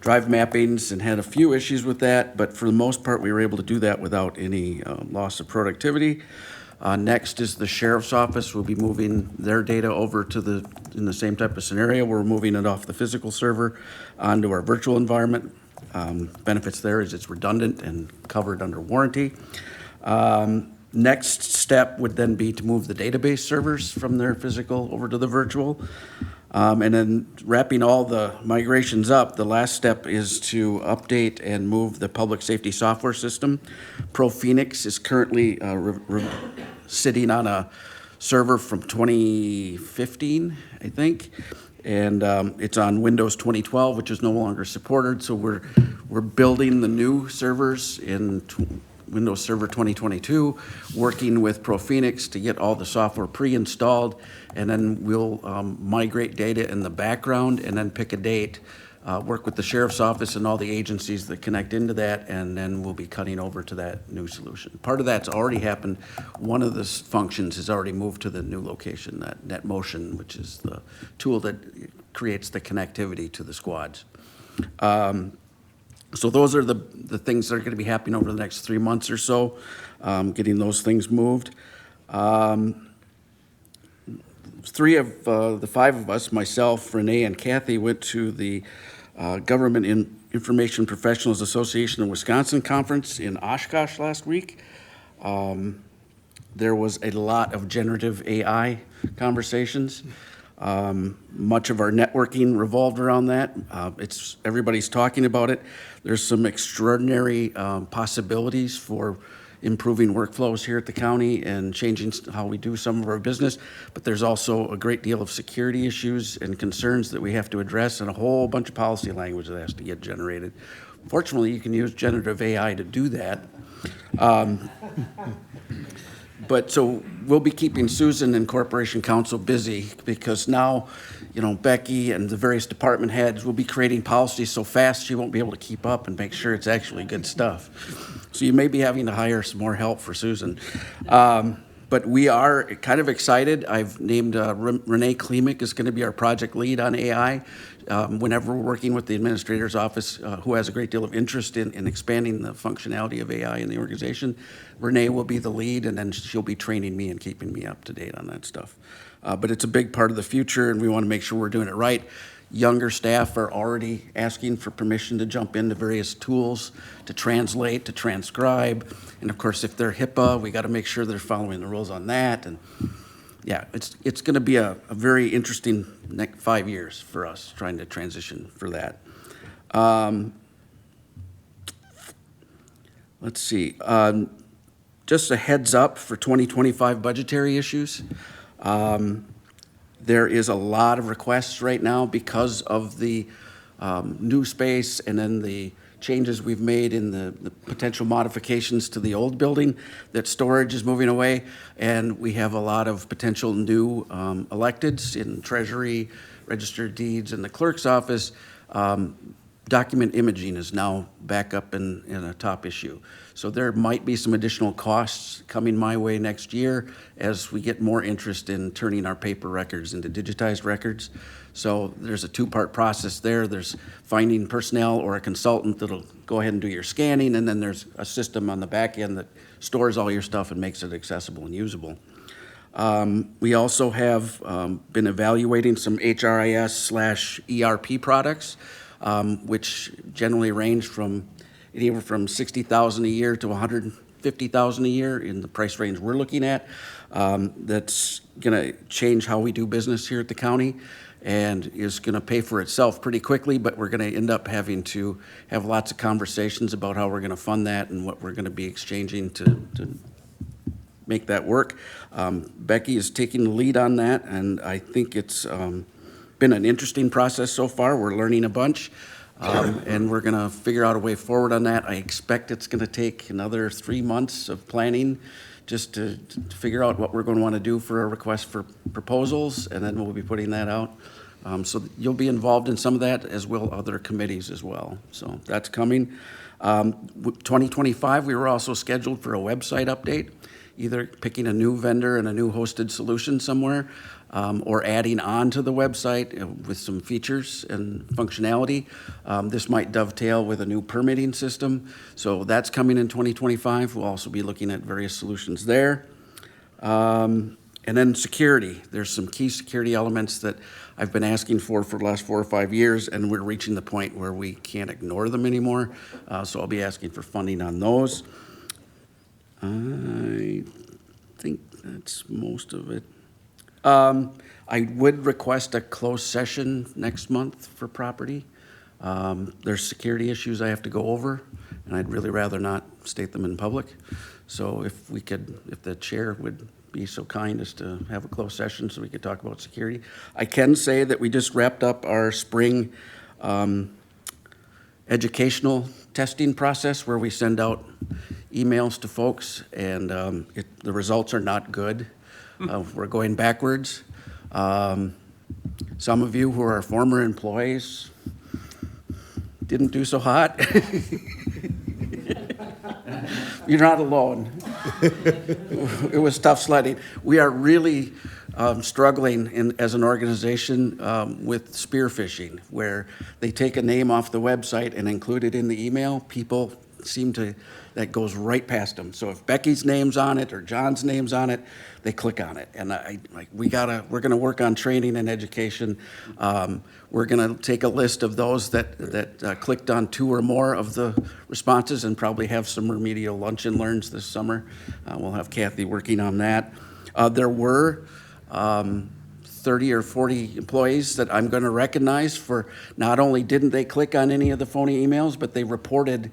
drive mappings and had a few issues with that, but for the most part, we were able to do that without any loss of productivity. Next is the sheriff's office. We'll be moving their data over to in the same type of scenario. We're moving it off the physical server onto our virtual environment. Benefits there is it's redundant and covered under warranty. Next step would then be to move the database servers from their physical over to the virtual. And then wrapping all the migrations up, the last step is to update and move the public safety software system. ProPhoenix is currently sitting on a server from 2015, I think. And it's on Windows 2012, which is no longer supported. So we're building the new servers in Windows Server 2022, working with ProPhoenix to get all the software pre-installed, and then we'll migrate data in the background and then pick a date, work with the sheriff's office and all the agencies that connect into that, and then we'll be cutting over to that new solution. Part of that's already happened. One of the functions has already moved to the new location, that NetMotion, which is the tool that creates the connectivity to the squads. So those are the things that are going to be happening over the next 3 months or so, getting those things moved. 3 of the 5 of us, myself, Renee, and Kathy, went to the Government Information Professionals Association of Wisconsin Conference in Oshkosh last week. There was a lot of generative AI conversations. Much of our networking revolved around that. Everybody's talking about it. There's some extraordinary possibilities for improving workflows here at the county and changing how we do some of our business. But there's also a great deal of security issues and concerns that we have to address, and a whole bunch of policy language that has to get generated. Fortunately, you can use generative AI to do that. But so we'll be keeping Susan and Corporation Counsel busy, because now, Becky and the various department heads will be creating policies so fast she won't be able to keep up and make sure it's actually good stuff. So you may be having to hire some more help for Susan. But we are kind of excited. I've named Renee Klemick is going to be our project lead on AI. Whenever we're working with the administrator's office, who has a great deal of interest in expanding the functionality of AI in the organization, Renee will be the lead, and then she'll be training me and keeping me up to date on that stuff. But it's a big part of the future, and we want to make sure we're doing it right. Younger staff are already asking for permission to jump into various tools to translate, to transcribe. And of course, if they're HIPAA, we got to make sure they're following the rules on that. And yeah, it's going to be a very interesting next 5 years for us trying to transition for that. Let's see. Just a heads up for 2025 budgetary issues. There is a lot of requests right now because of the new space and then the changes we've made in the potential modifications to the old building, that storage is moving away, and we have a lot of potential new electeds in Treasury, Registered Deeds, and the clerk's office. Document imaging is now back up in a top issue. So there might be some additional costs coming my way next year as we get more interest in turning our paper records into digitized records. So there's a two-part process there. There's finding personnel or a consultant that'll go ahead and do your scanning, and then there's a system on the back end that stores all your stuff and makes it accessible and usable. We also have been evaluating some HRIS/ERP products, which generally range from anywhere from $60,000 a year to $150,000 a year in the price range we're looking at. That's going to change how we do business here at the county and is going to pay for itself pretty quickly, but we're going to end up having to have lots of conversations about how we're going to fund that and what we're going to be exchanging to make that work. Becky is taking the lead on that, and I think it's been an interesting process so far. We're learning a bunch, and we're going to figure out a way forward on that. I expect it's going to take another 3 months of planning just to figure out what we're going to want to do for a request for proposals, and then we'll be putting that out. So you'll be involved in some of that, as will other committees as well. So that's coming. 2025, we were also scheduled for a website update, either picking a new vendor and a new hosted solution somewhere, or adding on to the website with some features and functionality. This might dovetail with a new permitting system. So that's coming in 2025. We'll also be looking at various solutions there. And then security. There's some key security elements that I've been asking for the last 4 or 5 years, and we're reaching the point where we can't ignore them anymore. So I'll be asking for funding on those. I think that's most of it. I would request a closed session next month for property. There's security issues I have to go over, and I'd really rather not state them in public. So if the chair would be so kind as to have a closed session so we could talk about security. I can say that we just wrapped up our spring educational testing process where we send out emails to folks, and the results are not good. We're going backwards. Some of you who are former employees didn't do so hot. You're not alone. It was tough sledding. We are really struggling as an organization with spear phishing, where they take a name off the website and include it in the email. People seem to, that goes right past them. So if Becky's name's on it or John's name's on it, they click on it. And we're gonna work on training and education. We're gonna take a list of those that clicked on 2 or more of the responses and probably have some remedial lunch and learns this summer. We'll have Kathy working on that. There were 30 or 40 employees that I'm going to recognize for not only didn't they click on any of the phony emails, but they reported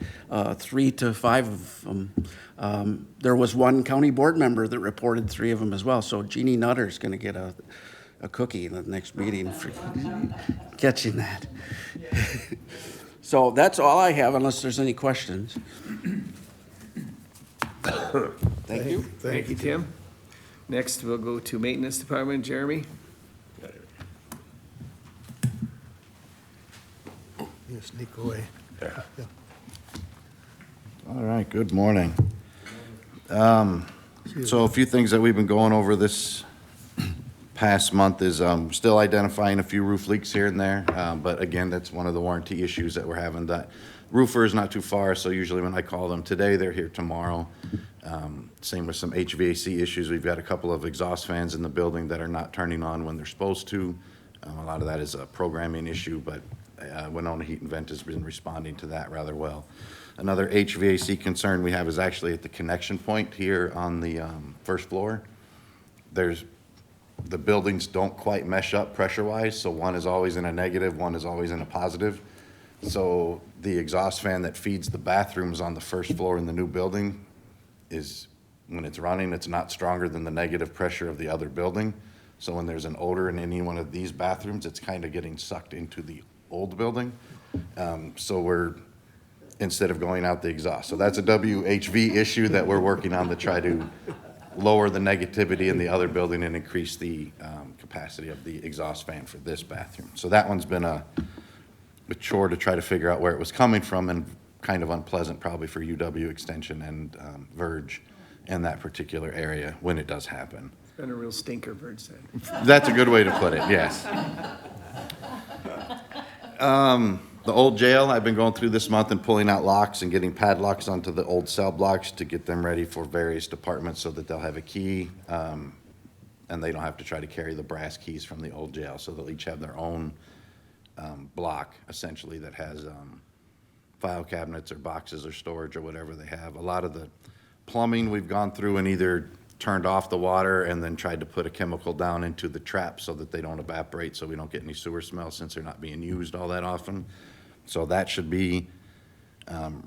3 to 5 of them. There was one county board member that reported 3 of them as well. So Jeannie Nutter's going to get a cookie in the next meeting for catching that. So that's all I have, unless there's any questions. Thank you. Thank you, Tim. Next, we'll go to Maintenance Department. Jeremy? sneak away. All right, good morning. So a few things that we've been going over this past month is still identifying a few roof leaks here and there, but again, that's one of the warranty issues that we're having. That roofer is not too far, so usually when I call them today, they're here tomorrow. Same with some HVAC issues. We've got a couple of exhaust fans in the building that are not turning on when they're supposed to. A lot of that is a programming issue, but Winona Heat and Vent has been responding to that rather well. Another HVAC concern we have is actually at the connection point here on the first floor. The buildings don't quite mesh up pressure-wise, so one is always in a negative, one is always in a positive. So the exhaust fan that feeds the bathrooms on the first floor in the new building is, when it's running, it's not stronger than the negative pressure of the other building. So when there's an odor in any one of these bathrooms, it's kind of getting sucked into the old building. So we're, instead of going out the exhaust. So that's a WHV issue that we're working on to try to lower the negativity in the other building and increase the capacity of the exhaust fan for this bathroom. So that one's been a chore to try to figure out where it was coming from, and kind of unpleasant probably for UW Extension and Verge in that particular area when it does happen. It's been a real stinker, Bird said. That's a good way to put it, yes. The old jail, I've been going through this month and pulling out locks and getting padlocks onto the old cell blocks to get them ready for various departments so that they'll have a key, and they don't have to try to carry the brass keys from the old jail. So they'll each have their own block, essentially, that has file cabinets or boxes or storage or whatever they have. A lot of the plumbing we've gone through and either turned off the water and then tried to put a chemical down into the trap so that they don't evaporate, so we don't get any sewer smell since they're not being used all that often. So that should be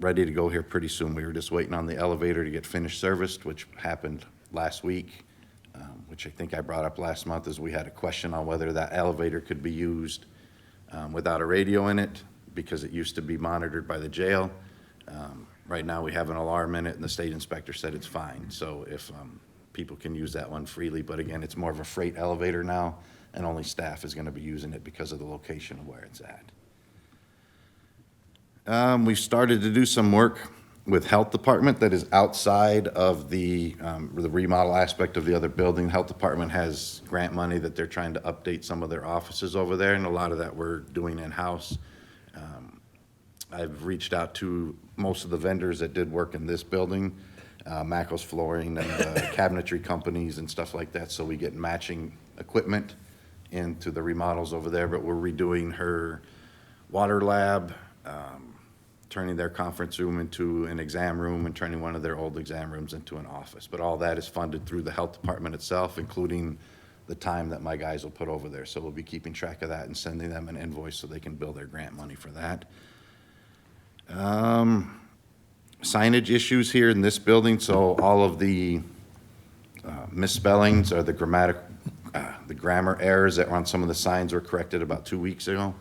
ready to go here pretty soon. We were just waiting on the elevator to get finished serviced, which happened last week, which I think I brought up last month, is we had a question on whether that elevator could be used without a radio in it, because it used to be monitored by the jail. Right now we have an alarm in it, and the state inspector said it's fine. So if people can use that one freely, but again, it's more of a freight elevator now, and only staff is gonna be using it because of the location of where it's at. We started to do some work with health department that is outside of the remodel aspect of the other building. Health department has grant money that they're trying to update some of their offices over there, and a lot of that we're doing in-house. I've reached out to most of the vendors that did work in this building, Mackles Flooring and cabinetry companies and stuff like that, so we get matching equipment into the remodels over there. But we're redoing her water lab, turning their conference room into an exam room, and turning one of their old exam rooms into an office. But all that is funded through the health department itself, including the time that my guys will put over there. So we'll be keeping track of that and sending them an invoice so they can bill their grant money for that. Signage issues here in this building, so all of the misspellings or the grammar errors that were on some of the signs were corrected about 2 weeks ago.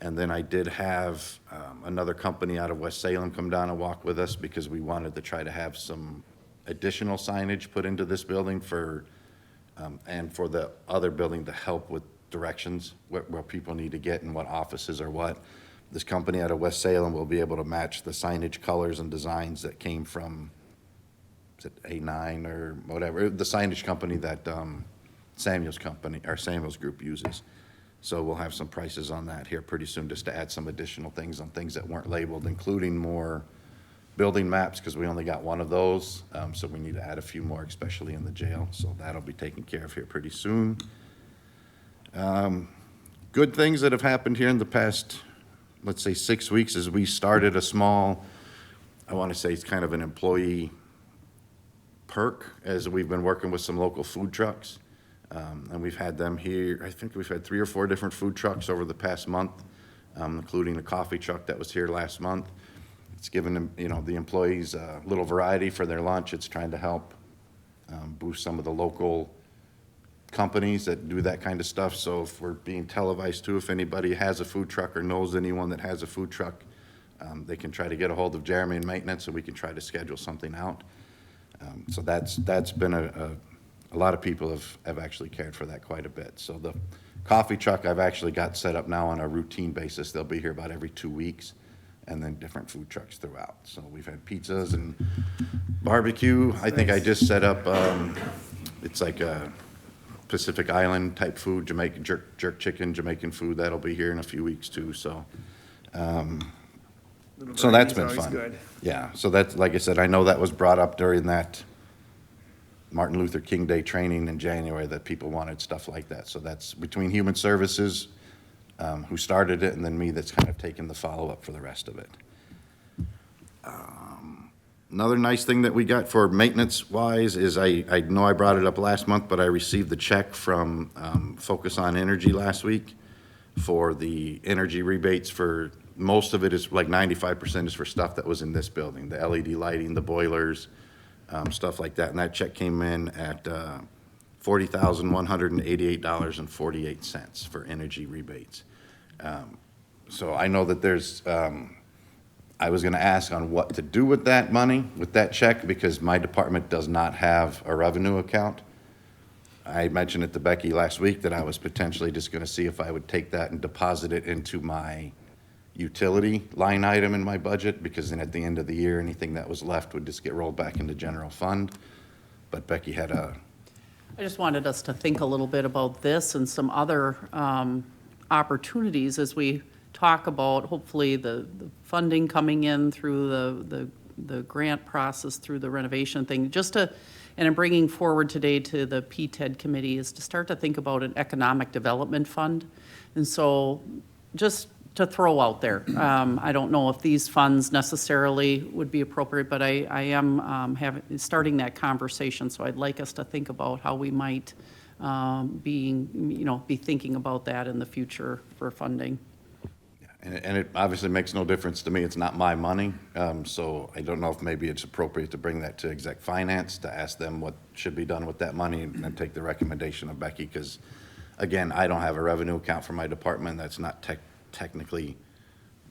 And then I did have another company out of West Salem come down and walk with us, because we wanted to try to have some additional signage put into this building for, and for the other building to help with directions, where people need to get and what offices are what. This company out of West Salem will be able to match the signage colors and designs that came from, is it A9 or whatever, the signage company that Samuel's group uses. So we'll have some prices on that here pretty soon, just to add some additional things on things that weren't labeled, including more building maps, because we only got one of those. So we need to add a few more, especially in the jail. So that'll be taken care of here pretty soon. Good things that have happened here in the past, let's say 6 weeks, is we started a small, I want to say it's kind of an employee perk, as we've been working with some local food trucks. And we've had them here, I think we've had 3 or 4 different food trucks over the past month, including a coffee truck that was here last month. It's given them, the employees a little variety for their lunch. It's trying to help boost some of the local companies that do that kind of stuff. So if we're being televised too, if anybody has a food truck or knows anyone that has a food truck, they can try to get a hold of Jeremy in maintenance, so we can try to schedule something out. So that's been a lot of people have actually cared for that quite a bit. So the Coffee truck, I've actually got set up now on a routine basis. They'll be here about every 2 weeks, and then different food trucks throughout. So we've had pizzas and barbecue. I think I just set up, it's like a Pacific Island type food, Jamaican jerk chicken, Jamaican food. That'll be here in a few weeks too, so. So that's been Always fun. good. Yeah, so that's, like I said, I know that was brought up during that Martin Luther King Day training in January, that people wanted stuff like that. So that's between Human Services, who started it, and then me that's kind of taken the follow-up for the rest of it. Another nice thing that we got for maintenance-wise is I know I brought it up last month, but I received the check from Focus on Energy last week for the energy rebates for, most of it is, like 95% is for stuff that was in this building, the LED lighting, the boilers, stuff like that. And that check came in at $40,188.48 for energy rebates. So I know that there's, I was gonna ask on what to do with that money, with that check, because my department does not have a revenue account. I mentioned it to Becky last week that I was potentially just gonna see if I would take that and deposit it into my utility line item in my budget, because then at the end of the year, anything that was left would just get rolled back into general fund. But Becky had I just wanted us to think a little bit about this and some other opportunities as we talk about, hopefully, the funding coming in through the grant process, through the renovation thing. Just to, and I'm bringing forward today to the PTED committee, is to start to think about an economic development fund. And so just to throw out there, I don't know if these funds necessarily would be appropriate, but I am starting that conversation. So I'd like us to think about how we might be thinking about that in the future for funding. And it obviously makes no difference to me. It's not my money. So I don't know if maybe it's appropriate to bring that to exec finance to ask them what should be done with that money, and then take the recommendation of Becky, because again, I don't have a revenue account for my department. That's not technically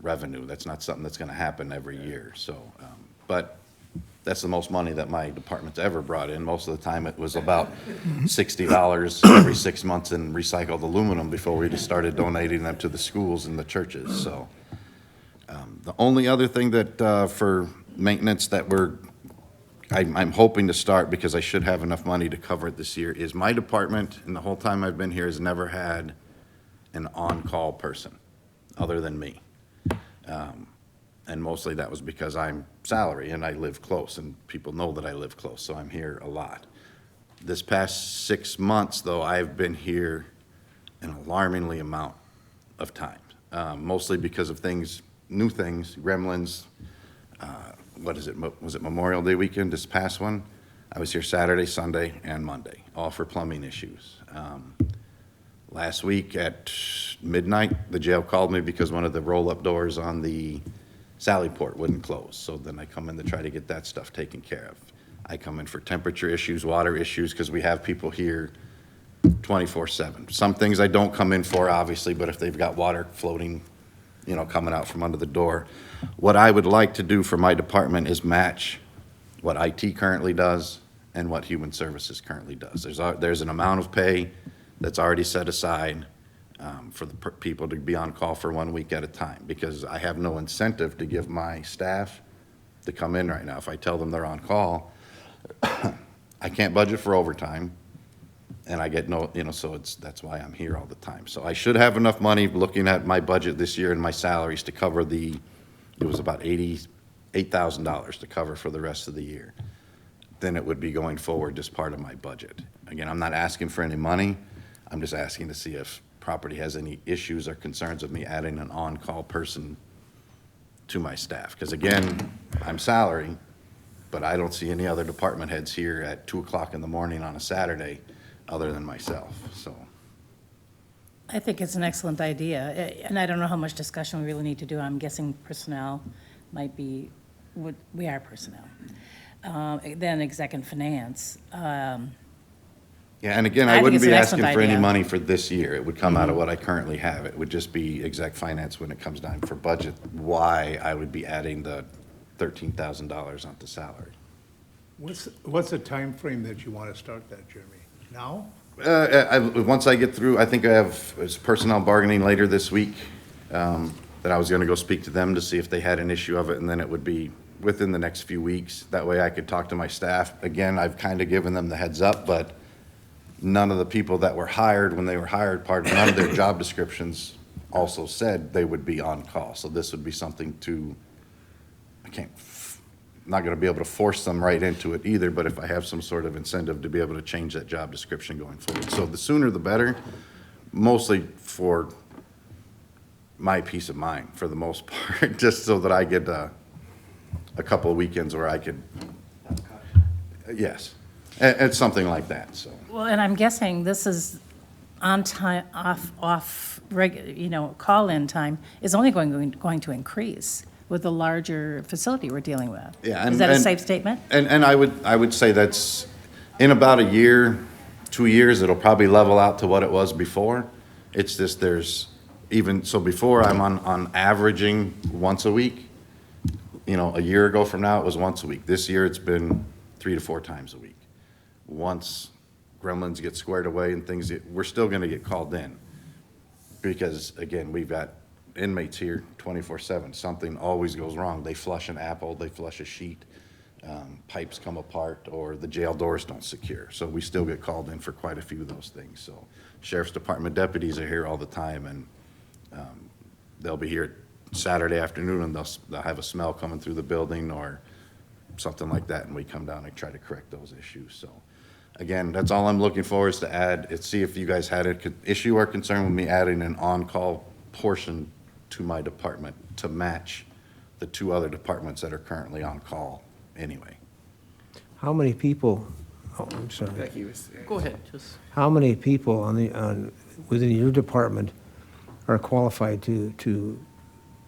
revenue. That's not something that's going to happen every year. So, but that's the most money that my department's ever brought in. Most of the time it was about $60 every 6 months in recycled aluminum before we just started donating them to the schools and the churches. So the only other thing that for maintenance that I'm hoping to start, because I should have enough money to cover it this year, is my department, and the whole time I've been here, has never had an on-call person other than me. And mostly that was because I'm salary and I live close, and people know that I live close, so I'm here a lot. This past 6 months, though, I've been here an alarmingly amount of time, mostly because of new things, gremlins. Was it Memorial Day weekend, this past one? I was here Saturday, Sunday, and Monday, all for plumbing issues. Last week at midnight, the jail called me because one of the roll-up doors on the Sally Port wouldn't close. So then I come in to try to get that stuff taken care of. I come in for temperature issues, water issues, because we have people here 24/7. Some things I don't come in for, obviously, but if they've got water floating, coming out from under the door. What I would like to do for my department is match what IT currently does and what Human Services currently does. There's an amount of pay that's already set aside for the people to be on call for 1 week at a time, because I have no incentive to give my staff to come in right now. If I tell them they're on call, I can't budget for overtime, and I get no, so that's why I'm here all the time. So I should have enough money, looking at my budget this year and my salaries, to cover it was about $88,000 to cover for the rest of the year. Then it would be going forward just part of my budget. Again, I'm not asking for any money. I'm just asking to see if property has any issues or concerns of me adding an on-call person to my staff. Because again, I'm salary, but I don't see any other department heads here at 2 o'clock in the morning on a Saturday other than myself, so. I think it's an excellent idea, and I don't know how much discussion we really need to do. I'm guessing personnel might be, we are personnel. Then exec and finance. Yeah, and again, I I think wouldn't it's be an asking excellent for any idea. money for this year. It would come out of what I currently have. It would just be exec finance when it comes down for budget, why I would be adding the $13,000 onto salary. What's the time frame that you want to start that, Jeremy? Now? Once I get through, I think I have personnel bargaining later this week, that I was gonna go speak to them to see if they had an issue of it, and then it would be within the next few weeks. That way I could talk to my staff. Again, I've kind of given them the heads up, but none of the people that were hired, when they were hired, none of their job descriptions also said they would be on call. So this would be something I'm not gonna be able to force them right into it either, but if I have some sort of incentive to be able to change that job description going forward. So the sooner the better, mostly for my peace of mind, for the most part, just so that I get a couple of weekends where I could, yes, and something like that, so. Well, and I'm guessing this is on time, call-in time is only going to increase with the larger facility we're dealing with. Yeah, Is that a safe statement? And I would say that's, in about a year, 2 years, it'll probably level out to what it was before. It's just so before I'm on averaging once a week. A year ago from now, it was once a week. This year, it's been 3 to 4 times a week. Once gremlins get squared away and we're still gonna get called in. Because, again, we've got inmates here 24/7. Something always goes wrong. They flush an apple, they flush a sheet, pipes come apart, or the jail doors don't secure. So we still get called in for quite a few of those things. So Sheriff's Department deputies are here all the time, and they'll be here Saturday afternoon, and they'll have a smell coming through the building or something like that, and we come down and try to correct those issues. So again, that's all I'm looking for, is to see if you guys had an issue or concern with me adding an on-call portion to my department to match the 2 other departments that are currently on call anyway. How many people, I'm sorry, Becky was. Go ahead, just. how many people within your department are qualified to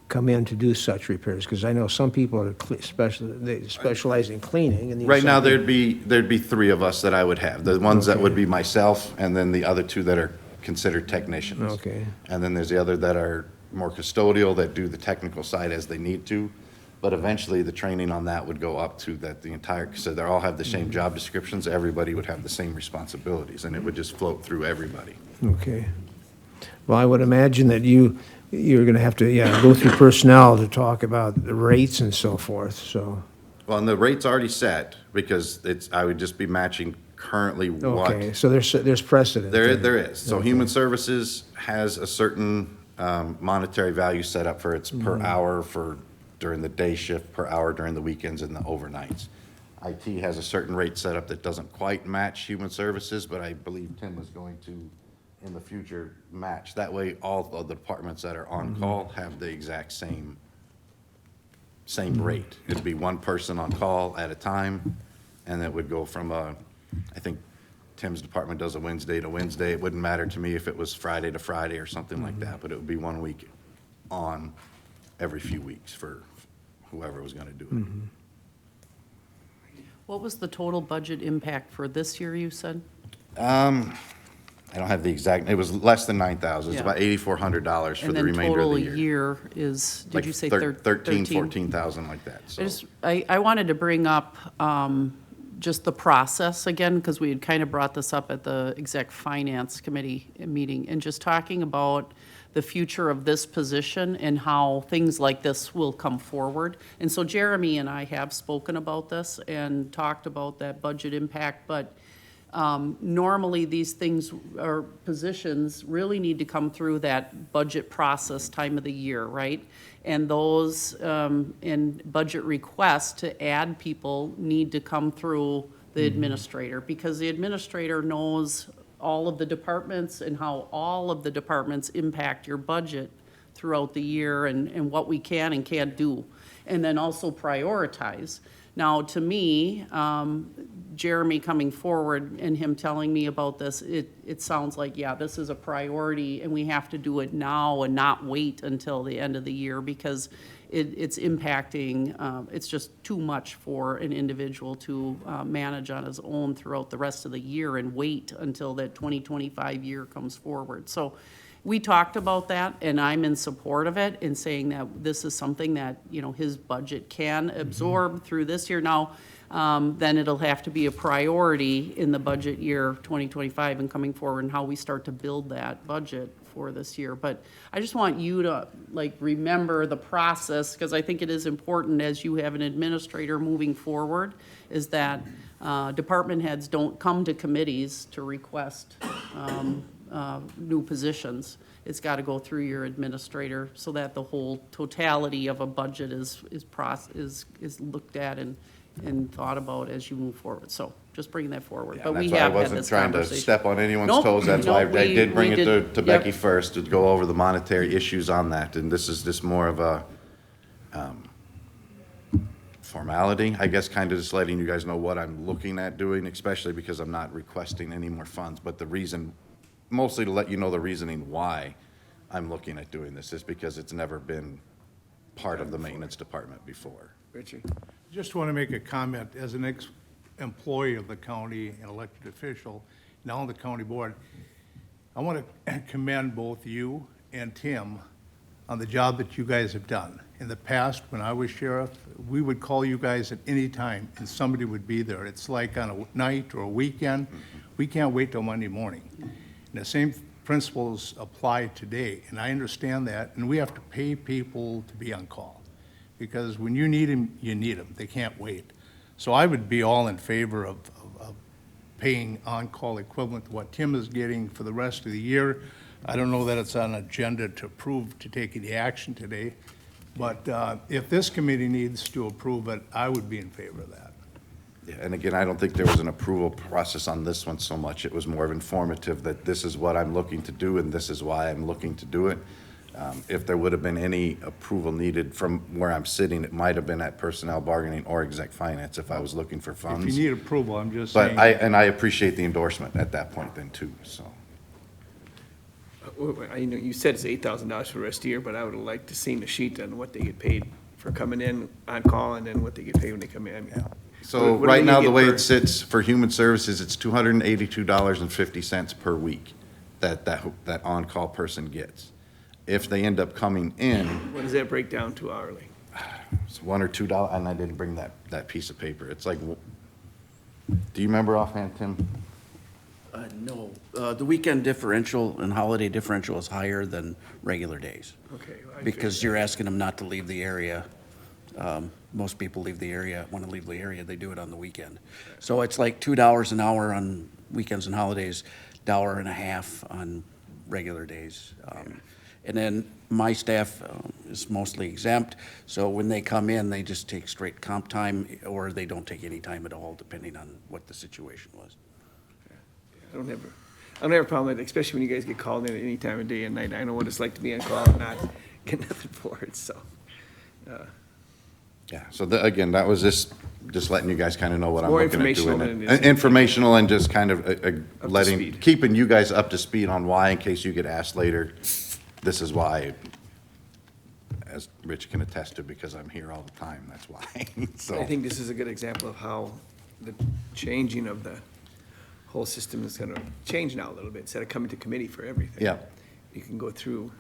come in to do such repairs? Because I know some people are they specialize in cleaning. And Right now, there'd be 3 of us that I would have. The ones that would be myself, and then the other 2 that are considered technicians. Okay. And then there's the other that are more custodial, that do the technical side as they need to. But eventually, the training on that would go up to that so they all have the same job descriptions, everybody would have the same responsibilities, and it would just float through everybody. Okay. Well, I would imagine that you're going to have to, go through personnel to talk about the rates and so forth, so. Well, and the rate's already set, because I would just be matching currently what. Okay, so there's precedent. There is. So Okay. Human Services has a certain monetary value set up for its per hour during the day shift, per hour during the weekends and the overnights. IT has a certain rate set up that doesn't quite match Human Services, but I believe Tim is going to, in the future, match. That way, all of the departments that are on call have the exact same rate. It'd be 1 person on call at a time, and it would go from I think Tim's department does a Wednesday to Wednesday. It wouldn't matter to me if it was Friday to Friday or something like that, but it would be 1 week on every few weeks for whoever was gonna do it. What was the total budget impact for this year, you said? I don't have the exact, it was less than 9,000. It's Yeah. about $8,400 for the remainder of the year. And then total year is, did Like you say 13, 14,000 like that, so. I wanted to bring up just the process again, because we had kind of brought this up at the Exec Finance Committee meeting, and just talking about the future of this position and how things like this will come forward. And so Jeremy and I have spoken about this and talked about that budget impact, but normally these things or positions really need to come through that budget process time of the year, right? And those in budget requests to add people need to come through the administrator, because the administrator knows all of the departments and how all of the departments impact your budget throughout the year, and what we can and can't do, and then also prioritize. Now, to me, Jeremy coming forward and him telling me about this, it sounds like, yeah, this is a priority, and we have to do it now and not wait until the end of the year, because it's impacting, it's just too much for an individual to manage on his own throughout the rest of the year and wait until that 2025 year comes forward. So we talked about that, and I'm in support of it, in saying that this is something that, his budget can absorb through this year. Now, then it'll have to be a priority in the budget year 2025 and coming forward and how we start to build that budget for this year. But I just want you to, like, remember the process, because I think it is important as you have an administrator moving forward, is that department heads don't come to committees to request new positions. It's got to go through your administrator so that the whole totality of a budget is looked at and thought about as you move forward. So just bringing that forward. But we That's why I have had wasn't this trying to conversation. step on anyone's Nope, toes. That's why I nope, we did bring it did- to yep. Becky first, to go over the monetary issues on that. And this is just more of a formality, I guess, kind of just letting you guys know what I'm looking at doing, especially because I'm not requesting any more funds. But the reason, mostly to let you know the reasoning why I'm looking at doing this is because it's never been part of the maintenance department before. Richie? Just want to make a comment, as an ex-employee of the county and elected official, now on the county board, I want to commend both you and Tim on the job that you guys have done. In the past, when I was sheriff, we would call you guys at any time, and somebody would be there. It's like on a night or a weekend, we can't wait till Monday morning. And the same principles apply today, and I understand that, and we have to pay people to be on call. Because when you need them, you need them. They can't wait. So I would be all in favor of paying on-call equivalent to what Tim is getting for the rest of the year. I don't know that it's on agenda to approve, to take any action today, but if this committee needs to approve it, I would be in favor of that. Yeah, and again, I don't think there was an approval process on this one so much. It was more of informative that this is what I'm looking to do and this is why I'm looking to do it. If there would have been any approval needed from where I'm sitting, it might have been at personnel bargaining or exec finance if I was looking for funds. If you need approval, I'm just But saying. I appreciate the endorsement at that point then too, so. I know you said it's $8,000 for the rest of the year, but I would have liked to seen the sheet on what they get paid for coming in on call and then what they get paid when they come in. I mean, So what do right they now, get the way per- it sits for human services, it's $282.50 per week that on-call person gets. If they end up coming in, What does that break down to hourly? it's $1 or $2, and I didn't bring that piece of paper. It's like, do you remember offhand, Tim? No, the weekend differential and holiday differential is higher than regular days. Okay. I Because figured you're asking them not to leave the area. Most people leave the area, want to leave the area, they do it on the weekend. So it's like $2 an hour on weekends and holidays, $1.50 on regular days. And then my staff is mostly exempt, so when they come in, they just take straight comp time, or they don't take any time at all, depending on what the situation was. I don't have a problem with it, especially when you guys get called in at any time of day and night. I know what it's like to be on call and not get nothing for it, so. Yeah, so again, that was just letting you guys kind of know what I'm More looking at informational doing. than it is- Informational and just kind of letting, speed. keeping you guys up to speed on why, in case you get asked later, this is why, as Rich can attest to, because I'm here all the time, that's why. So, I think this is a good example of how the changing of the whole system is gonna change now a little bit, instead of coming to committee for everything. yeah, You can go through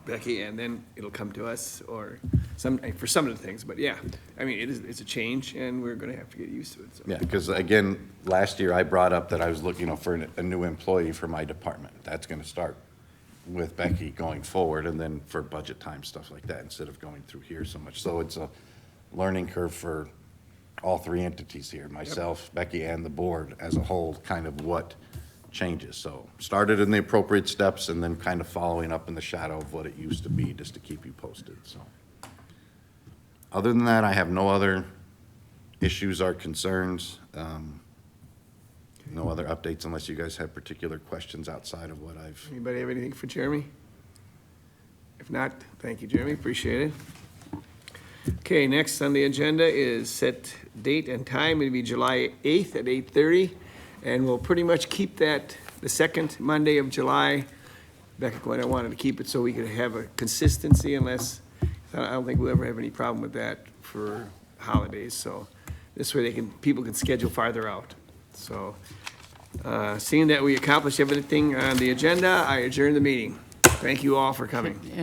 Becky, and then it'll come to us, or for some of the things, but yeah, I mean, it's a change, and we're gonna have to get used to it, so. yeah, because again, last year I brought up that I was looking, for a new employee for my department. That's gonna start with Becky going forward, and then for budget time, stuff like that, instead of going through here so much. So it's a learning curve for all three entities here, myself, Becky, and the board as a whole, kind of what changes. So started in the appropriate steps and then kind of following up in the shadow of what it used to be, just to keep you posted, so. Other than that, I have no other issues or concerns. No other updates unless you guys have particular questions outside of what I've. Anybody have anything for Jeremy? If not, thank you, Jeremy, appreciate it. Okay, next on the agenda is set date and time. It'll be July 8th at 8:30, and we'll pretty much keep that the second Monday of July. Becca, what I wanted to keep it so we could have a consistency, unless, I don't think we'll ever have any problem with that for holidays, so this way people can schedule farther out. So, seeing that we accomplished everything on the agenda, I adjourn the meeting. Thank you all for coming.